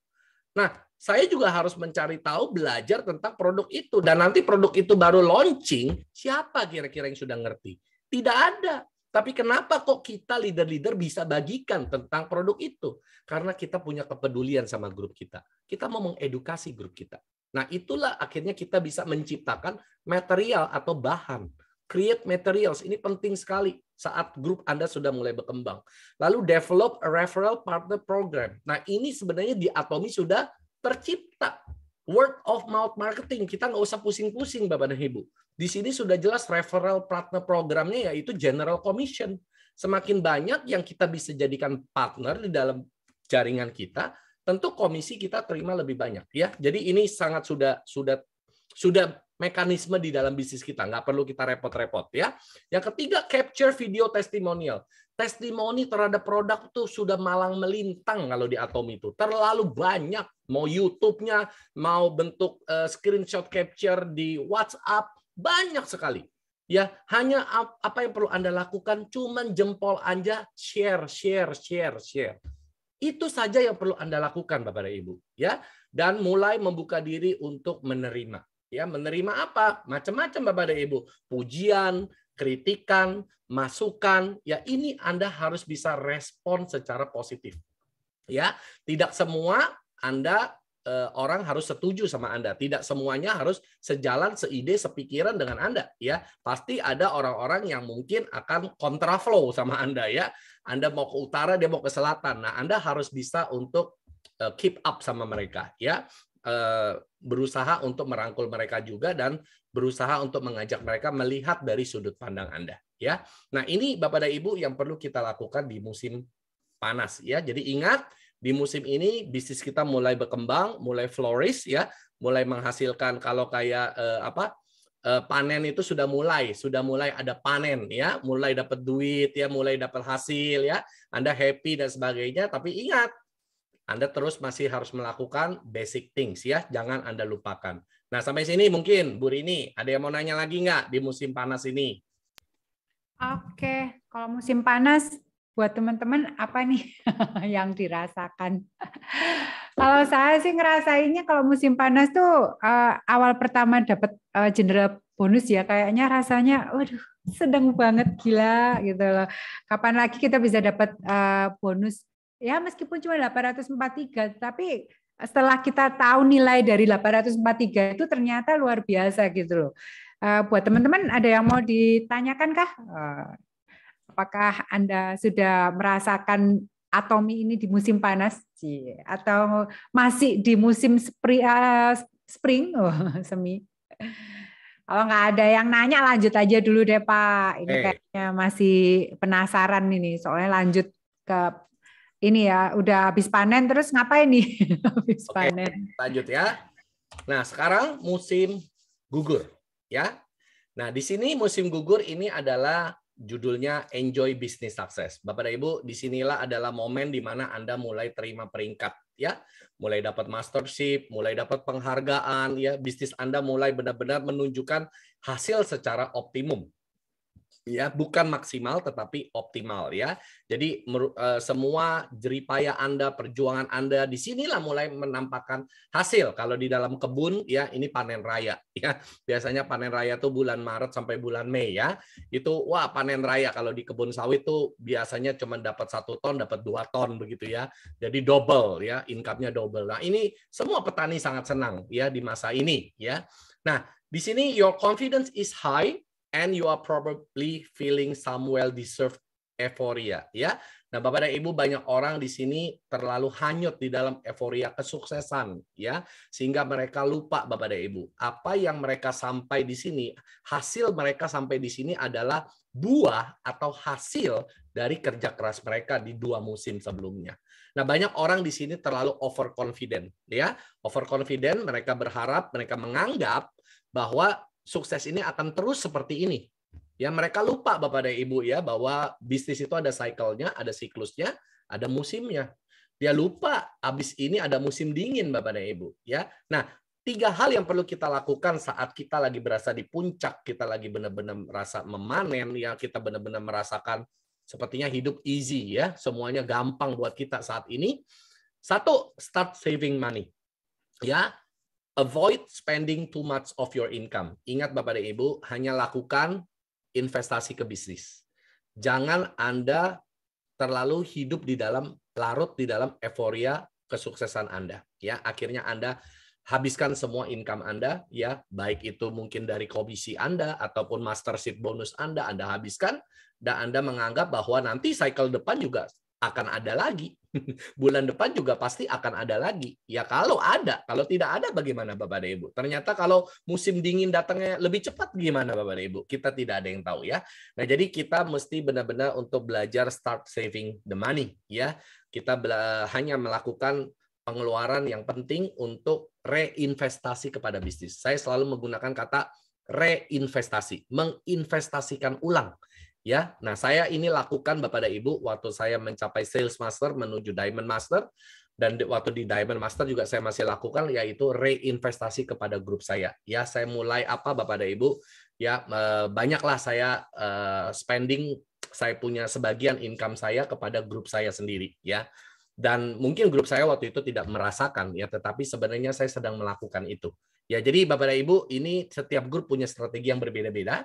Nah, saya juga harus mencari tahu, belajar tentang produk itu. Dan nanti produk itu baru launching, siapa kira-kira yang sudah ngerti? Tidak ada. Tapi kenapa kok kita leader-leader bisa bagikan tentang produk itu? Karena kita punya kepedulian sama grup kita. Kita mau mengedukasi grup kita. Nah, itulah akhirnya kita bisa menciptakan material atau bahan. Create materials, ini penting sekali saat grup Anda sudah mulai berkembang. Lalu develop a referral partner program. Nah, ini sebenarnya di Atomi sudah tercipta. Word of mouth marketing, kita nggak usah pusing-pusing Bapak dan Ibu. Di sini sudah jelas referral partner programnya yaitu general commission. Semakin banyak yang kita bisa jadikan partner di dalam jaringan kita, tentu komisi kita terima lebih banyak ya. Jadi ini sangat sudah mekanisme di dalam bisnis kita, nggak perlu kita repot-repot ya. Yang ketiga, capture video testimonial. Testimoni terhadap produk itu sudah malang melintang kalau di Atomi itu. Terlalu banyak, mau YouTube-nya, mau bentuk screenshot capture di WhatsApp, banyak sekali. Ya, hanya apa yang perlu Anda lakukan, cuman jempol Anda share. Itu saja yang perlu Anda lakukan Bapak dan Ibu, ya. Dan mulai membuka diri untuk menerima. Ya, menerima apa? Macam-macam Bapak dan Ibu. Pujian, kritikan, masukan, ya ini Anda harus bisa respon secara positif. Ya, tidak semua orang harus setuju sama Anda. Tidak semuanya harus sejalan, seide, sepikiran dengan Anda. Ya, pasti ada orang-orang yang mungkin akan kontraflow sama Anda. Ya, Anda mau ke utara, dia mau ke selatan. Nah, Anda harus bisa untuk keep up sama mereka. Ya, berusaha untuk merangkul mereka juga dan berusaha untuk mengajak mereka melihat dari sudut pandang Anda. Ya, nah ini Bapak dan Ibu yang perlu kita lakukan di musim panas. Ya, jadi ingat. Di musim ini bisnis kita mulai berkembang, mulai flourish ya, mulai menghasilkan kalau kayak panen itu sudah mulai ada panen ya, mulai dapat duit ya, mulai dapat hasil ya. Anda happy dan sebagainya, tapi ingat Anda terus masih harus melakukan basic things ya, jangan Anda lupakan. Nah, sampai sini mungkin Bu Rini, ada yang mau nanya lagi nggak di musim panas ini? Oke, kalau musim panas buat teman-teman apa nih yang dirasakan? Kalau saya sih ngerasainnya kalau musim panas tuh awal pertama dapat general bonus ya kayaknya rasanya waduh seneng banget gila gitu loh. Kapan lagi kita bisa dapat bonus ya meskipun cuma 843 tapi setelah kita tahu nilai dari 843 itu ternyata luar biasa gitu loh. Buat teman-teman ada yang mau ditanyakan kah? Apakah Anda sudah merasakan Atomi ini di musim panas atau masih di musim spring? Semi. Kalau nggak ada yang nanya lanjut aja dulu deh Pak. Ini kayaknya masih penasaran ini. Soalnya lanjut ke ini ya. Udah habis panen terus ngapain nih? Habis panen. Lanjut ya. Nah sekarang musim gugur ya. Nah di sini musim gugur ini adalah judulnya Enjoy Business Success. Bapak dan Ibu, disinilah adalah momen di mana Anda mulai terima peringkat, ya, mulai dapat mastership, mulai dapat penghargaan, ya, bisnis Anda mulai benar-benar menunjukkan hasil secara optimum. Ya, bukan maksimal tetapi optimal ya. Jadi semua jeripaya Anda, perjuangan Anda disinilah mulai menampakkan hasil. Kalau di dalam kebun ya ini panen raya ya. Biasanya panen raya tuh bulan Maret sampai bulan Mei ya. Itu wah panen raya kalau di kebun sawit tuh biasanya cuma dapat 1 ton, dapat 2 ton begitu ya. Jadi double ya, income-nya double. Nah, ini semua petani sangat senang ya di masa ini ya. Nah, di sini your confidence is high and you are probably feeling some well-deserved euforia, ya. Nah, Bapak dan Ibu, banyak orang di sini terlalu hanyut di dalam euforia kesuksesan, ya, sehingga mereka lupa, Bapak dan Ibu, apa yang mereka sampai di sini, hasil mereka sampai di sini adalah buah atau hasil dari kerja keras mereka di 2 musim sebelumnya. Nah, banyak orang di sini terlalu overconfident, ya. Overconfident, mereka berharap, mereka menganggap bahwa sukses ini akan terus seperti ini. Ya, mereka lupa Bapak dan Ibu ya bahwa bisnis itu ada cycle-nya, ada siklusnya, ada musimnya. Dia lupa habis ini ada musim dingin Bapak dan Ibu ya. Nah, 3 hal yang perlu kita lakukan saat kita lagi berasa di puncak, kita lagi benar-benar merasa memanen ya, kita benar-benar merasakan sepertinya hidup easy ya, semuanya gampang buat kita saat ini. 1, start saving money. Ya, avoid spending too much of your income. Ingat Bapak dan Ibu, hanya lakukan investasi ke bisnis. Jangan Anda terlalu hidup di dalam, larut di dalam euforia kesuksesan Anda. Ya, akhirnya Anda habiskan semua income Anda, ya, baik itu mungkin dari komisi Anda ataupun mastership bonus Anda habiskan, dan Anda menganggap bahwa nanti cycle depan juga akan ada lagi. Bulan depan juga pasti akan ada lagi. Ya kalau ada, kalau tidak ada bagaimana Bapak dan Ibu? Ternyata kalau musim dingin datangnya lebih cepat gimana Bapak dan Ibu? Kita tidak ada yang tahu ya. Nah, jadi kita mesti benar-benar untuk belajar start saving the money ya. Kita hanya melakukan pengeluaran yang penting untuk reinvestasi kepada bisnis. Saya selalu menggunakan kata reinvestasi, menginvestasikan ulang. Ya, nah saya ini lakukan Bapak dan Ibu waktu saya mencapai Sales Master menuju Diamond Master, dan waktu di Diamond Master juga saya masih lakukan, yaitu reinvestasi kepada grup saya. Ya, saya mulai apa Bapak dan Ibu? Ya, banyaklah saya spending, saya punya sebagian income saya kepada grup saya sendiri. Ya, dan mungkin grup saya waktu itu tidak merasakan ya, tetapi sebenarnya saya sedang melakukan itu. Ya, jadi Bapak dan Ibu, ini setiap grup punya strategi yang berbeda-beda.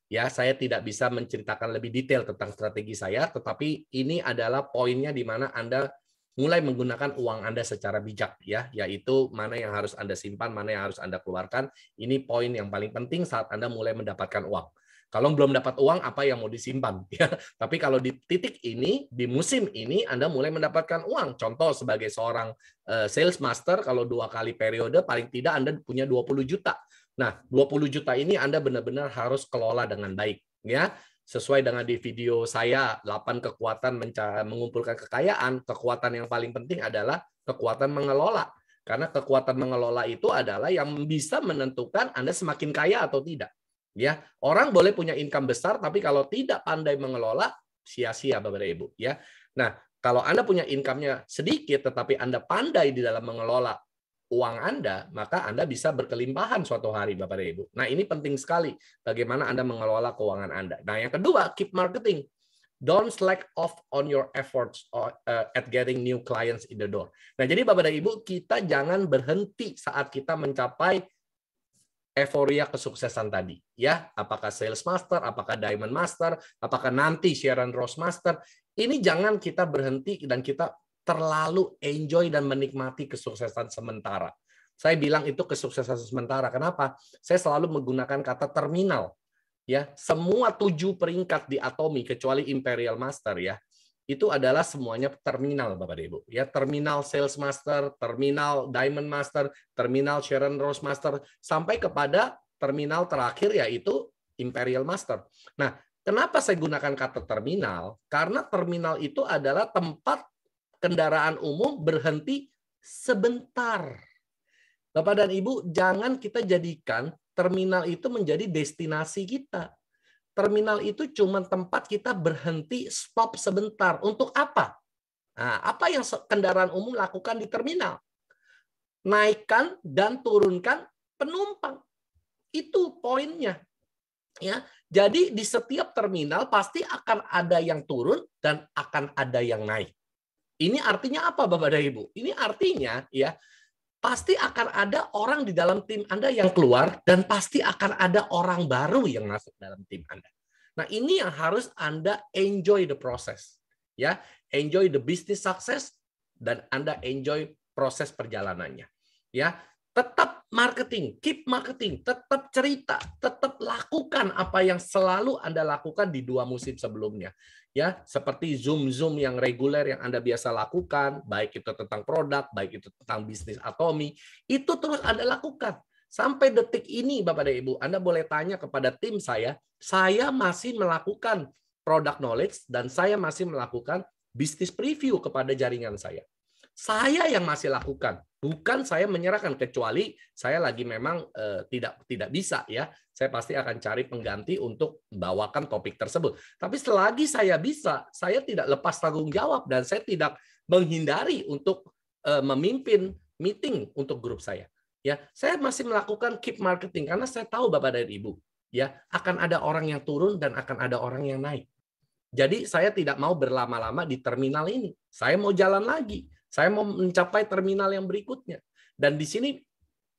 Ya, saya tidak bisa menceritakan lebih detail tentang strategi saya, tetapi ini adalah poinnya di mana Anda mulai menggunakan uang Anda secara bijak, ya, yaitu mana yang harus Anda simpan, mana yang harus Anda keluarkan. Ini poin yang paling penting saat Anda mulai mendapatkan uang. Kalau belum dapat uang, apa yang mau disimpan? Ya, tapi kalau di titik ini, di musim ini, Anda mulai mendapatkan uang. Contoh sebagai seorang sales master, kalau 2 kali periode, paling tidak Anda punya 20 juta. Nah, 20 juta ini Anda benar-benar harus kelola dengan baik. Ya, sesuai dengan di video saya, 8 kekuatan mengumpulkan kekayaan, kekuatan yang paling penting adalah kekuatan mengelola. Karena kekuatan mengelola itu adalah yang bisa menentukan Anda semakin kaya atau tidak. Ya, orang boleh punya income besar, tapi kalau tidak pandai mengelola, sia-sia Bapak dan Ibu. Ya, nah kalau Anda punya income-nya sedikit, tetapi Anda pandai di dalam mengelola uang Anda, maka Anda bisa berkelimpahan suatu hari, Bapak dan Ibu. Nah, ini penting sekali bagaimana Anda mengelola keuangan Anda. Nah, yang kedua, keep marketing. Don't slack off on your efforts at getting new clients in the door. Nah, jadi Bapak dan Ibu, kita jangan berhenti saat kita mencapai euforia kesuksesan tadi. Ya, apakah Sales Master, apakah Diamond Master, apakah nanti Sharon Rose Master. Ini jangan kita berhenti dan kita terlalu enjoy dan menikmati kesuksesan sementara. Saya bilang itu kesuksesan sementara. Kenapa? Saya selalu menggunakan kata terminal. Ya, semua 7 peringkat di Atomy kecuali Imperial Master ya, itu adalah semuanya terminal Bapak dan Ibu. Ya, terminal Sales Master, terminal Diamond Master, terminal Sharon Rose Master, sampai kepada terminal terakhir yaitu Imperial Master. Nah, kenapa saya gunakan kata terminal? Karena terminal itu adalah tempat kendaraan umum berhenti sebentar. Bapak dan Ibu, jangan kita jadikan terminal itu menjadi destinasi kita. Terminal itu cuma tempat kita berhenti stop sebentar. Untuk apa? Nah, apa yang kendaraan umum lakukan di terminal? Naikkan dan turunkan penumpang. Itu poinnya. Ya, jadi di setiap terminal pasti akan ada yang turun dan akan ada yang naik. Ini artinya apa Bapak dan Ibu? Ini artinya ya pasti akan ada orang di dalam tim Anda yang keluar dan pasti akan ada orang baru yang masuk dalam tim Anda. Nah, ini yang harus Anda enjoy the process. Ya, enjoy the business success dan Anda enjoy proses perjalanannya. Ya, tetap marketing, keep marketing, tetap cerita, tetap lakukan apa yang selalu Anda lakukan di 2 musim sebelumnya. Ya, seperti Zoom yang reguler yang Anda biasa lakukan, baik itu tentang produk, baik itu tentang bisnis Atomi, itu terus Anda lakukan. Sampai detik ini, Bapak dan Ibu, Anda boleh tanya kepada tim saya masih melakukan product knowledge dan saya masih melakukan bisnis preview kepada jaringan saya. Saya yang masih lakukan, bukan saya menyerahkan, kecuali saya lagi memang tidak bisa ya. Saya pasti akan cari pengganti untuk bawakan topik tersebut. Tapi selagi saya bisa, saya tidak lepas tanggung jawab dan saya tidak menghindari untuk memimpin meeting untuk grup saya. Ya, saya masih melakukan keep marketing karena saya tahu Bapak dan Ibu, ya, akan ada orang yang turun dan akan ada orang yang naik. Jadi saya tidak mau berlama-lama di terminal ini. Saya mau jalan lagi. Saya mau mencapai terminal yang berikutnya. Dan di sini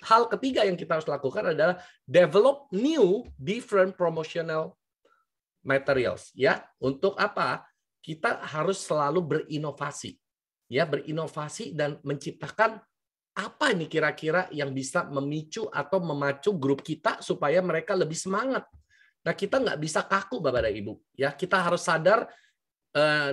hal ketiga yang kita harus lakukan adalah develop new different promotional materials. Ya, untuk apa? Kita harus selalu berinovasi. Ya, berinovasi dan menciptakan apa ini kira-kira yang bisa memicu atau memacu grup kita supaya mereka lebih semangat. Nah, kita nggak bisa kaku, Bapak dan Ibu. Ya, kita harus sadar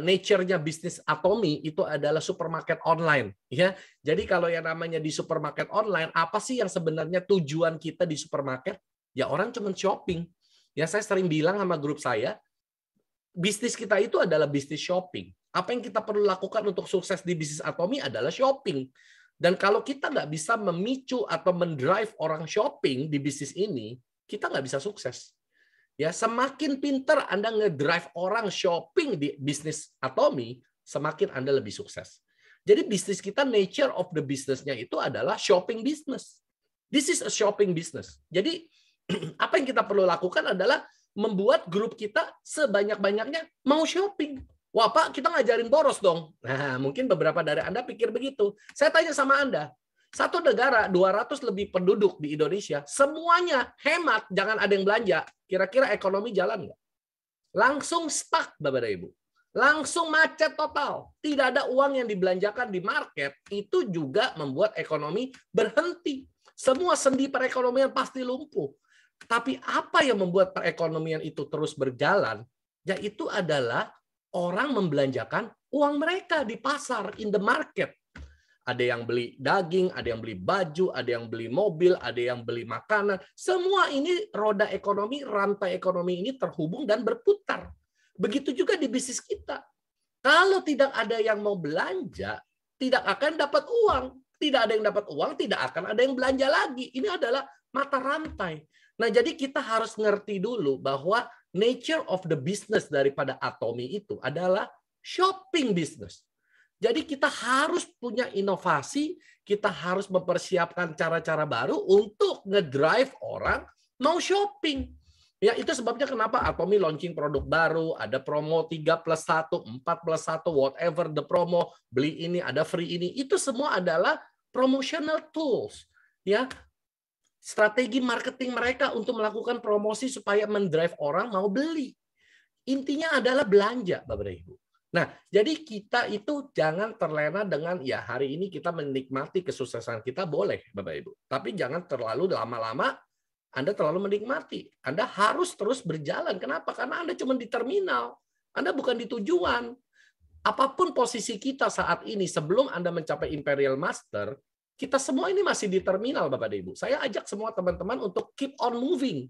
nature-nya bisnis Atomi itu adalah supermarket online, ya. Jadi kalau yang namanya di supermarket online, apa sih yang sebenarnya tujuan kita di supermarket? Ya orang cuma shopping. Ya saya sering bilang sama grup saya, bisnis kita itu adalah bisnis shopping. Apa yang kita perlu lakukan untuk sukses di bisnis Atomi adalah shopping. Dan kalau kita nggak bisa memicu atau mendrive orang shopping di bisnis ini, kita nggak bisa sukses. Ya, semakin pinter Anda ngedrive orang shopping di bisnis Atomi, semakin Anda lebih sukses. Jadi bisnis kita, nature of the business-nya itu adalah shopping business. This is a shopping business. Jadi apa yang kita perlu lakukan adalah membuat grup kita sebanyak-banyaknya mau shopping. Wah Pak, kita ngajarin boros dong. Nah, mungkin beberapa dari Anda pikir begitu. Saya tanya sama Anda, satu negara 200 lebih penduduk di Indonesia, semuanya hemat, jangan ada yang belanja. Kira-kira ekonomi jalan nggak? Langsung stuck, Bapak dan Ibu. Langsung macet total. Tidak ada uang yang dibelanjakan di market. Itu juga membuat ekonomi berhenti. Semua sendi perekonomian pasti lumpuh. Tapi apa yang membuat perekonomian itu terus berjalan? Yaitu adalah orang membelanjakan uang mereka di pasar, in the market. Ada yang beli daging, ada yang beli baju, ada yang beli mobil, ada yang beli makanan. Semua ini roda ekonomi, rantai ekonomi ini terhubung dan berputar. Begitu juga di bisnis kita. Kalau tidak ada yang mau belanja, tidak akan dapat uang. Tidak ada yang dapat uang, tidak akan ada yang belanja lagi. Ini adalah mata rantai. Nah, jadi kita harus ngerti dulu bahwa nature of the business daripada Atomi itu adalah shopping business. Jadi kita harus punya inovasi, kita harus mempersiapkan cara-cara baru untuk ngedrive orang mau shopping. Ya, itu sebabnya kenapa Atomi launching produk baru, ada promo 3+1, 4+1, whatever the promo, beli ini, ada free ini. Itu semua adalah promotional tools. Ya, strategi marketing mereka untuk melakukan promosi supaya mendrive orang mau beli. Intinya adalah belanja, Bapak dan Ibu. Nah, jadi kita itu jangan terlena dengan, ya hari ini kita menikmati kesuksesan kita, boleh Bapak Ibu. Tapi jangan terlalu lama-lama Anda terlalu menikmati. Anda harus terus berjalan. Kenapa? Karena Anda cuma di terminal. Anda bukan di tujuan. Apapun posisi kita saat ini, sebelum Anda mencapai Imperial Master, kita semua ini masih di terminal Bapak dan Ibu. Saya ajak semua teman-teman untuk keep on moving.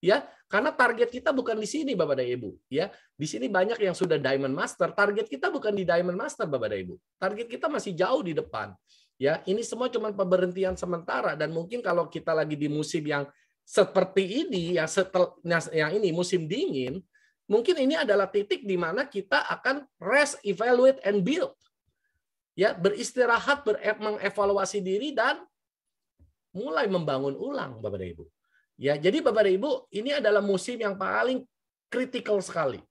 Ya, karena target kita bukan di sini Bapak dan Ibu, ya. Di sini banyak yang sudah Diamond Master, target kita bukan di Diamond Master Bapak dan Ibu. Target kita masih jauh di depan. Ya, ini semua cuma pemberhentian sementara dan mungkin kalau kita lagi di musim yang seperti ini, yang ini musim dingin, mungkin ini adalah titik di mana kita akan rest, evaluate and build. Ya, beristirahat, mengevaluasi diri dan mulai membangun ulang Bapak dan Ibu. Ya, jadi Bapak dan Ibu, ini adalah musim yang paling kritikal sekali.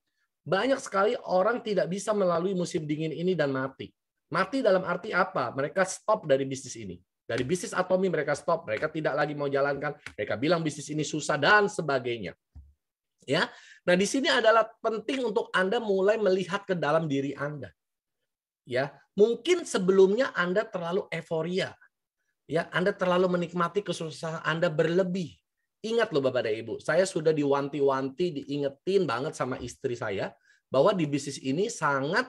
Banyak sekali orang tidak bisa melalui musim dingin ini dan mati. Mati dalam arti apa? Mereka stop dari bisnis ini. Dari bisnis Atomi mereka stop, mereka tidak lagi mau jalankan, mereka bilang bisnis ini susah dan sebagainya. Ya. Nah, di sini adalah penting untuk Anda mulai melihat ke dalam diri Anda. Ya, mungkin sebelumnya Anda terlalu euforia. Ya, Anda terlalu menikmati kesuksesan Anda berlebih. Ingat loh Bapak dan Ibu, saya sudah diwanti-wanti, diingetin banget sama istri saya bahwa di bisnis ini sangat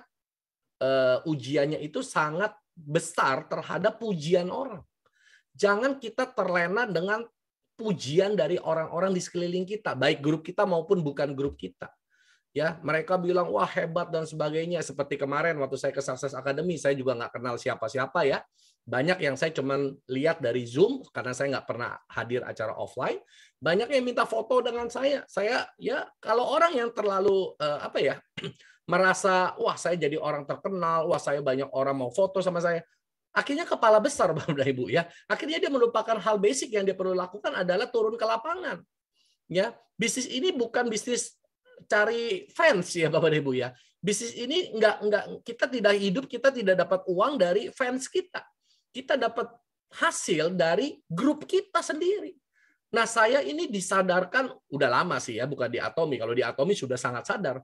ujiannya itu sangat besar terhadap pujian orang. Jangan kita terlena dengan pujian dari orang-orang di sekeliling kita, baik grup kita maupun bukan grup kita. Ya, mereka bilang wah hebat dan sebagainya. Seperti kemarin waktu saya ke Success Academy, saya juga nggak kenal siapa-siapa ya. Banyak yang saya cuman lihat dari Zoom karena saya nggak pernah hadir acara offline. Banyak yang minta foto dengan saya. Saya ya kalau orang yang terlalu merasa wah saya jadi orang terkenal, wah saya banyak orang mau foto sama saya. Akhirnya kepala besar Bapak Ibu ya. Akhirnya dia melupakan hal basic yang dia perlu lakukan adalah turun ke lapangan. Ya, bisnis ini bukan bisnis cari fans ya Bapak Ibu ya. Bisnis ini enggak kita tidak hidup, kita tidak dapat uang dari fans kita. Kita dapat hasil dari grup kita sendiri. Nah, saya ini disadarkan udah lama sih ya, bukan di Atomi. Kalau di Atomi sudah sangat sadar.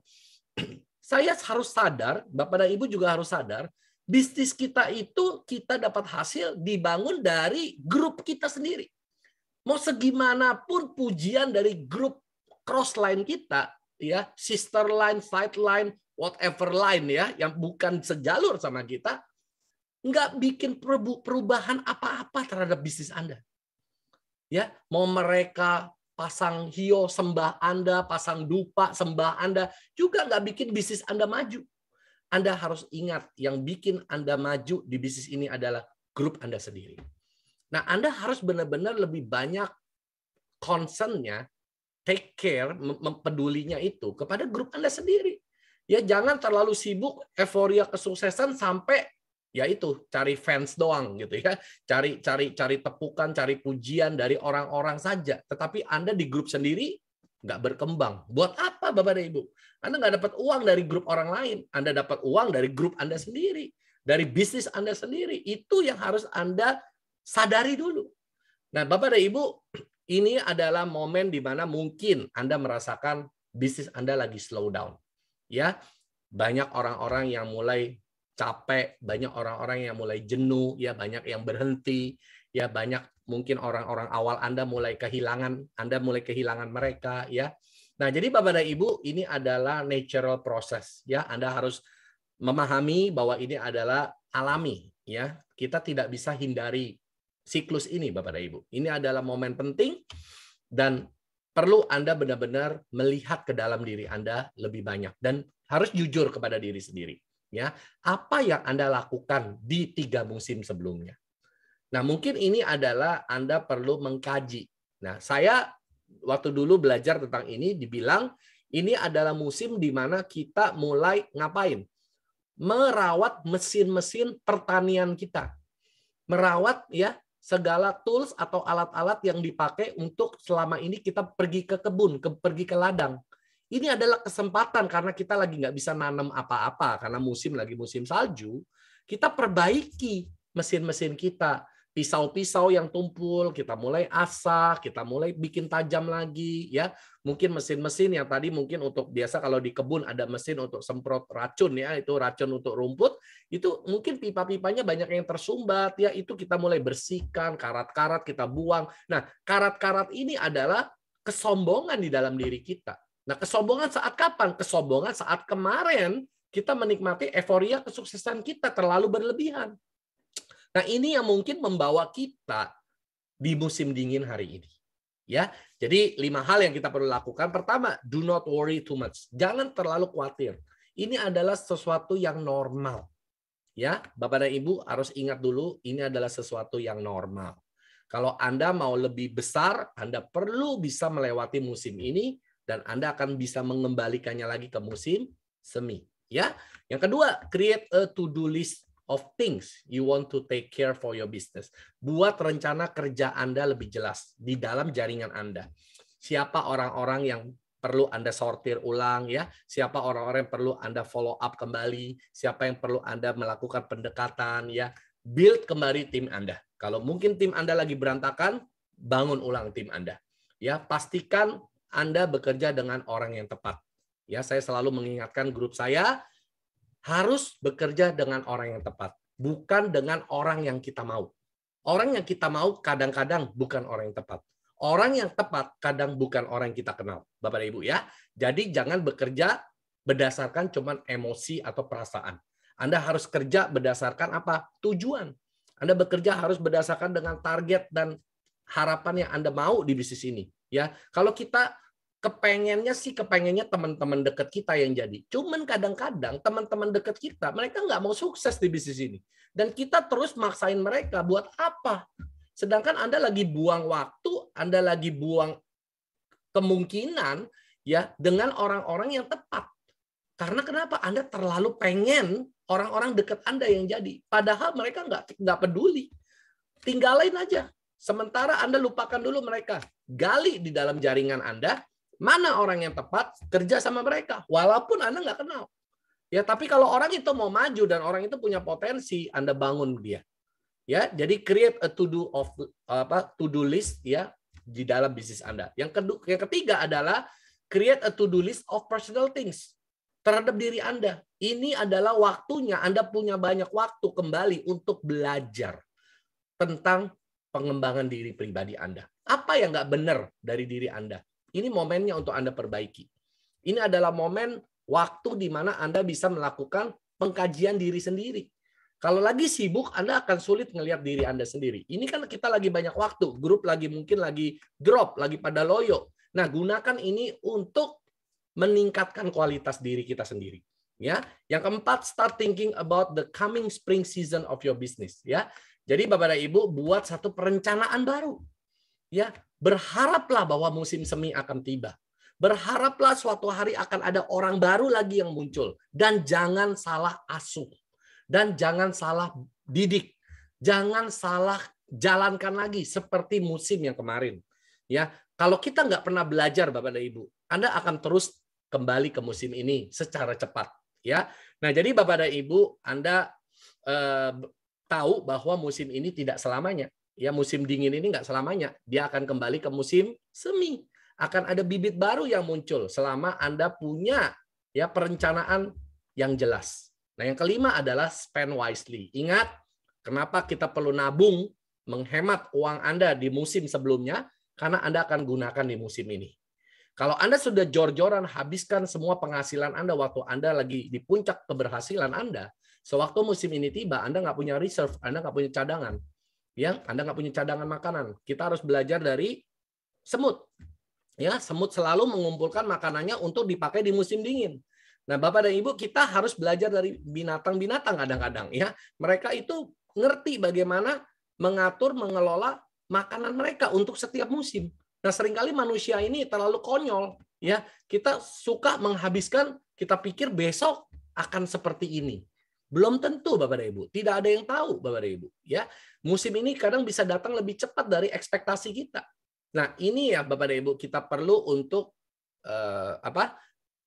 Saya harus sadar, Bapak dan Ibu juga harus sadar, bisnis kita itu kita dapat hasil dibangun dari grup kita sendiri. Mau segimanapun pujian dari grup cross line kita, ya, sister line, side line, whatever line ya, yang bukan sejalur sama kita, nggak bikin perubahan apa-apa terhadap bisnis Anda. Ya, mau mereka pasang hio sembah Anda, pasang dupa sembah Anda, juga nggak bikin bisnis Anda maju. Anda harus ingat, yang bikin Anda maju di bisnis ini adalah grup Anda sendiri. Nah, Anda harus benar-benar lebih banyak concern-nya, take care, mempedulinya itu kepada grup Anda sendiri. Ya, jangan terlalu sibuk euforia kesuksesan sampai ya itu cari fans doang gitu ya, cari tepukan, cari pujian dari orang-orang saja. Tetapi Anda di grup sendiri nggak berkembang. Buat apa Bapak dan Ibu? Anda nggak dapat uang dari grup orang lain. Anda dapat uang dari grup Anda sendiri, dari bisnis Anda sendiri. Itu yang harus Anda sadari dulu. Nah, Bapak dan Ibu, ini adalah momen di mana mungkin Anda merasakan bisnis Anda lagi slow down. Ya, banyak orang-orang yang mulai capek, banyak orang-orang yang mulai jenuh, ya banyak yang berhenti, ya banyak mungkin orang-orang awal Anda mulai kehilangan mereka, ya. Nah, jadi Bapak dan Ibu, ini adalah natural process, ya. Anda harus memahami bahwa ini adalah alami, ya. Kita tidak bisa hindari siklus ini, Bapak dan Ibu. Ini adalah momen penting dan perlu Anda benar-benar melihat ke dalam diri Anda lebih banyak dan harus jujur kepada diri sendiri. Ya, apa yang Anda lakukan di 3 musim sebelumnya? Nah, mungkin ini adalah Anda perlu mengkaji. Nah, saya waktu dulu belajar tentang ini dibilang ini adalah musim di mana kita mulai ngapain? Merawat mesin-mesin pertanian kita. Merawat ya segala tools atau alat-alat yang dipakai untuk selama ini kita pergi ke kebun, pergi ke ladang. Ini adalah kesempatan karena kita lagi nggak bisa nanam apa-apa karena lagi musim salju. Kita perbaiki mesin-mesin kita, pisau-pisau yang tumpul kita mulai asah, kita mulai bikin tajam lagi, ya. Mungkin mesin-mesin yang tadi mungkin untuk biasa kalau di kebun ada mesin untuk semprot racun ya, itu racun untuk rumput, itu mungkin pipa-pipanya banyak yang tersumbat ya, itu kita mulai bersihkan, karat-karat kita buang. Nah, karat-karat ini adalah kesombongan di dalam diri kita. Nah, kesombongan saat kapan? Kesombongan saat kemarin kita menikmati euforia kesuksesan kita terlalu berlebihan. Nah, ini yang mungkin membawa kita di musim dingin hari ini. Ya, jadi 5 hal yang kita perlu lakukan. Pertama, do not worry too much. Jangan terlalu khawatir. Ini adalah sesuatu yang normal. Ya, Bapak dan Ibu harus ingat dulu, ini adalah sesuatu yang normal. Kalau Anda mau lebih besar, Anda perlu bisa melewati musim ini dan Anda akan bisa mengembalikannya lagi ke musim semi. Ya, yang kedua, create a to-do list of things you want to take care for your business. Buat rencana kerja Anda lebih jelas di dalam jaringan Anda. Siapa orang-orang yang perlu Anda sortir ulang ya, siapa orang-orang yang perlu Anda follow up kembali, siapa yang perlu Anda melakukan pendekatan ya, build kembali tim Anda. Kalau mungkin tim Anda lagi berantakan, bangun ulang tim Anda. Ya, pastikan Anda bekerja dengan orang yang tepat. Ya, saya selalu mengingatkan grup saya harus bekerja dengan orang yang tepat, bukan dengan orang yang kita mau. Orang yang kita mau kadang-kadang bukan orang yang tepat. Orang yang tepat kadang bukan orang yang kita kenal, Bapak dan Ibu ya. Jadi jangan bekerja berdasarkan cuman emosi atau perasaan. Anda harus kerja berdasarkan apa? Tujuan. Anda bekerja harus berdasarkan dengan target dan harapan yang Anda mau di bisnis ini. Ya, kalau kita kepengennya teman-teman dekat kita yang jadi. Cuman kadang-kadang teman-teman dekat kita, mereka nggak mau sukses di bisnis ini. Dan kita terus maksain mereka buat apa? Sedangkan Anda lagi buang waktu, Anda lagi buang kemungkinan ya dengan orang-orang yang tepat. Karena kenapa? Anda terlalu pengen orang-orang dekat Anda yang jadi. Padahal mereka nggak peduli. Tinggalin aja. Sementara Anda lupakan dulu mereka. Gali di dalam jaringan Anda, mana orang yang tepat, kerja sama mereka. Walaupun Anda nggak kenal. Ya, tapi kalau orang itu mau maju dan orang itu punya potensi, Anda bangun dia. Ya, jadi create a to-do list ya di dalam bisnis Anda. Yang ketiga adalah create a to-do list of personal things terhadap diri Anda. Ini adalah waktunya Anda punya banyak waktu kembali untuk belajar tentang pengembangan diri pribadi Anda. Apa yang nggak benar dari diri Anda? Ini momennya untuk Anda perbaiki. Ini adalah momen waktu di mana Anda bisa melakukan pengkajian diri sendiri. Kalau lagi sibuk, Anda akan sulit ngelihat diri Anda sendiri. Ini kan kita lagi banyak waktu, grup lagi mungkin lagi drop, lagi pada loyo. Nah, gunakan ini untuk meningkatkan kualitas diri kita sendiri. Ya, yang keempat, start thinking about the coming spring season of your business. Ya, jadi Bapak dan Ibu buat satu perencanaan baru. Ya, berharaplah bahwa musim semi akan tiba. Berharaplah suatu hari akan ada orang baru lagi yang muncul. Dan jangan salah asuh. Dan jangan salah didik. Jangan salah jalankan lagi seperti musim yang kemarin. Ya, kalau kita nggak pernah belajar Bapak dan Ibu, Anda akan terus kembali ke musim ini secara cepat. Ya, nah jadi Bapak dan Ibu, Anda tahu bahwa musim ini tidak selamanya. Ya, musim dingin ini nggak selamanya. Dia akan kembali ke musim semi. Akan ada bibit baru yang muncul selama Anda punya ya perencanaan yang jelas. Nah, yang kelima adalah spend wisely. Ingat, kenapa kita perlu nabung, menghemat uang Anda di musim sebelumnya, karena Anda akan gunakan di musim ini. Kalau Anda sudah jor-joran habiskan semua penghasilan Anda waktu Anda lagi di puncak keberhasilan Anda, sewaktu musim ini tiba, Anda nggak punya reserve, Anda nggak punya cadangan. Ya, Anda nggak punya cadangan makanan. Kita harus belajar dari semut. Ya, semut selalu mengumpulkan makanannya untuk dipakai di musim dingin. Nah, Bapak dan Ibu, kita harus belajar dari binatang-binatang kadang-kadang ya. Mereka itu ngerti bagaimana mengatur, mengelola makanan mereka untuk setiap musim. Nah, seringkali manusia ini terlalu konyol ya. Kita suka menghabiskan, kita pikir besok akan seperti ini. Belum tentu Bapak dan Ibu. Tidak ada yang tahu Bapak dan Ibu ya. Musim ini kadang bisa datang lebih cepat dari ekspektasi kita. Nah, ini ya Bapak dan Ibu, kita perlu untuk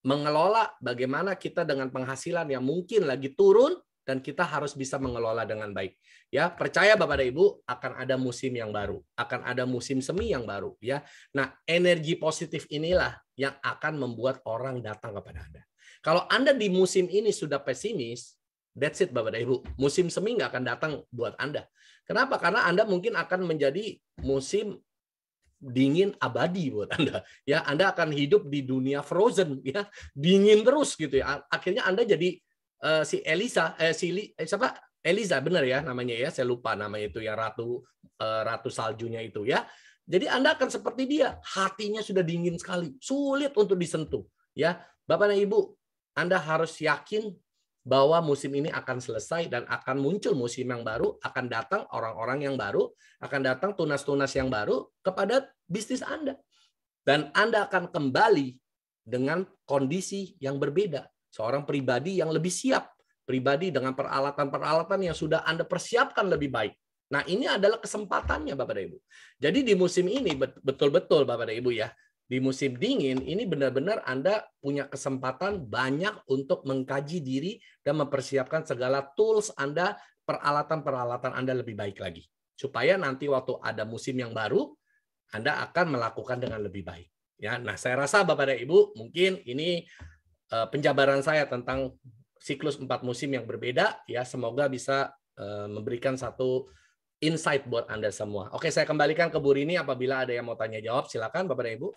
mengelola bagaimana kita dengan penghasilan yang mungkin lagi turun dan kita harus bisa mengelola dengan baik. Ya, percaya Bapak dan Ibu akan ada musim yang baru, akan ada musim semi yang baru ya. Nah, energi positif inilah yang akan membuat orang datang kepada Anda. Kalau Anda di musim ini sudah pesimis, that's it Bapak dan Ibu. Musim semi nggak akan datang buat Anda. Kenapa? Karena Anda mungkin akan menjadi musim dingin abadi buat Anda. Ya, Anda akan hidup di dunia frozen ya, dingin terus gitu ya. Akhirnya Anda jadi si Elisa siapa? Eliza benar ya namanya ya, saya lupa namanya itu ya, ratu saljunya itu ya. Jadi Anda akan seperti dia, hatinya sudah dingin sekali, sulit untuk disentuh ya. Bapak dan Ibu, Anda harus yakin bahwa musim ini akan selesai dan akan muncul musim yang baru, akan datang orang-orang yang baru, akan datang tunas-tunas yang baru kepada bisnis Anda. Dan Anda akan kembali dengan kondisi yang berbeda. Seorang pribadi yang lebih siap, pribadi dengan peralatan-peralatan yang sudah Anda persiapkan lebih baik. Nah, ini adalah kesempatannya Bapak dan Ibu. Jadi di musim ini betul-betul Bapak dan Ibu ya, di musim dingin ini benar-benar Anda punya kesempatan banyak untuk mengkaji diri dan mempersiapkan segala tools Anda, peralatan-peralatan Anda lebih baik lagi. Supaya nanti waktu ada musim yang baru, Anda akan melakukan dengan lebih baik. Ya, nah saya rasa Bapak dan Ibu mungkin ini penjabaran saya tentang siklus 4 musim yang berbeda. Ya, semoga bisa memberikan satu insight buat Anda semua. Oke, saya kembalikan ke Bu Rini apabila ada yang mau tanya jawab. Silakan Bapak dan Ibu.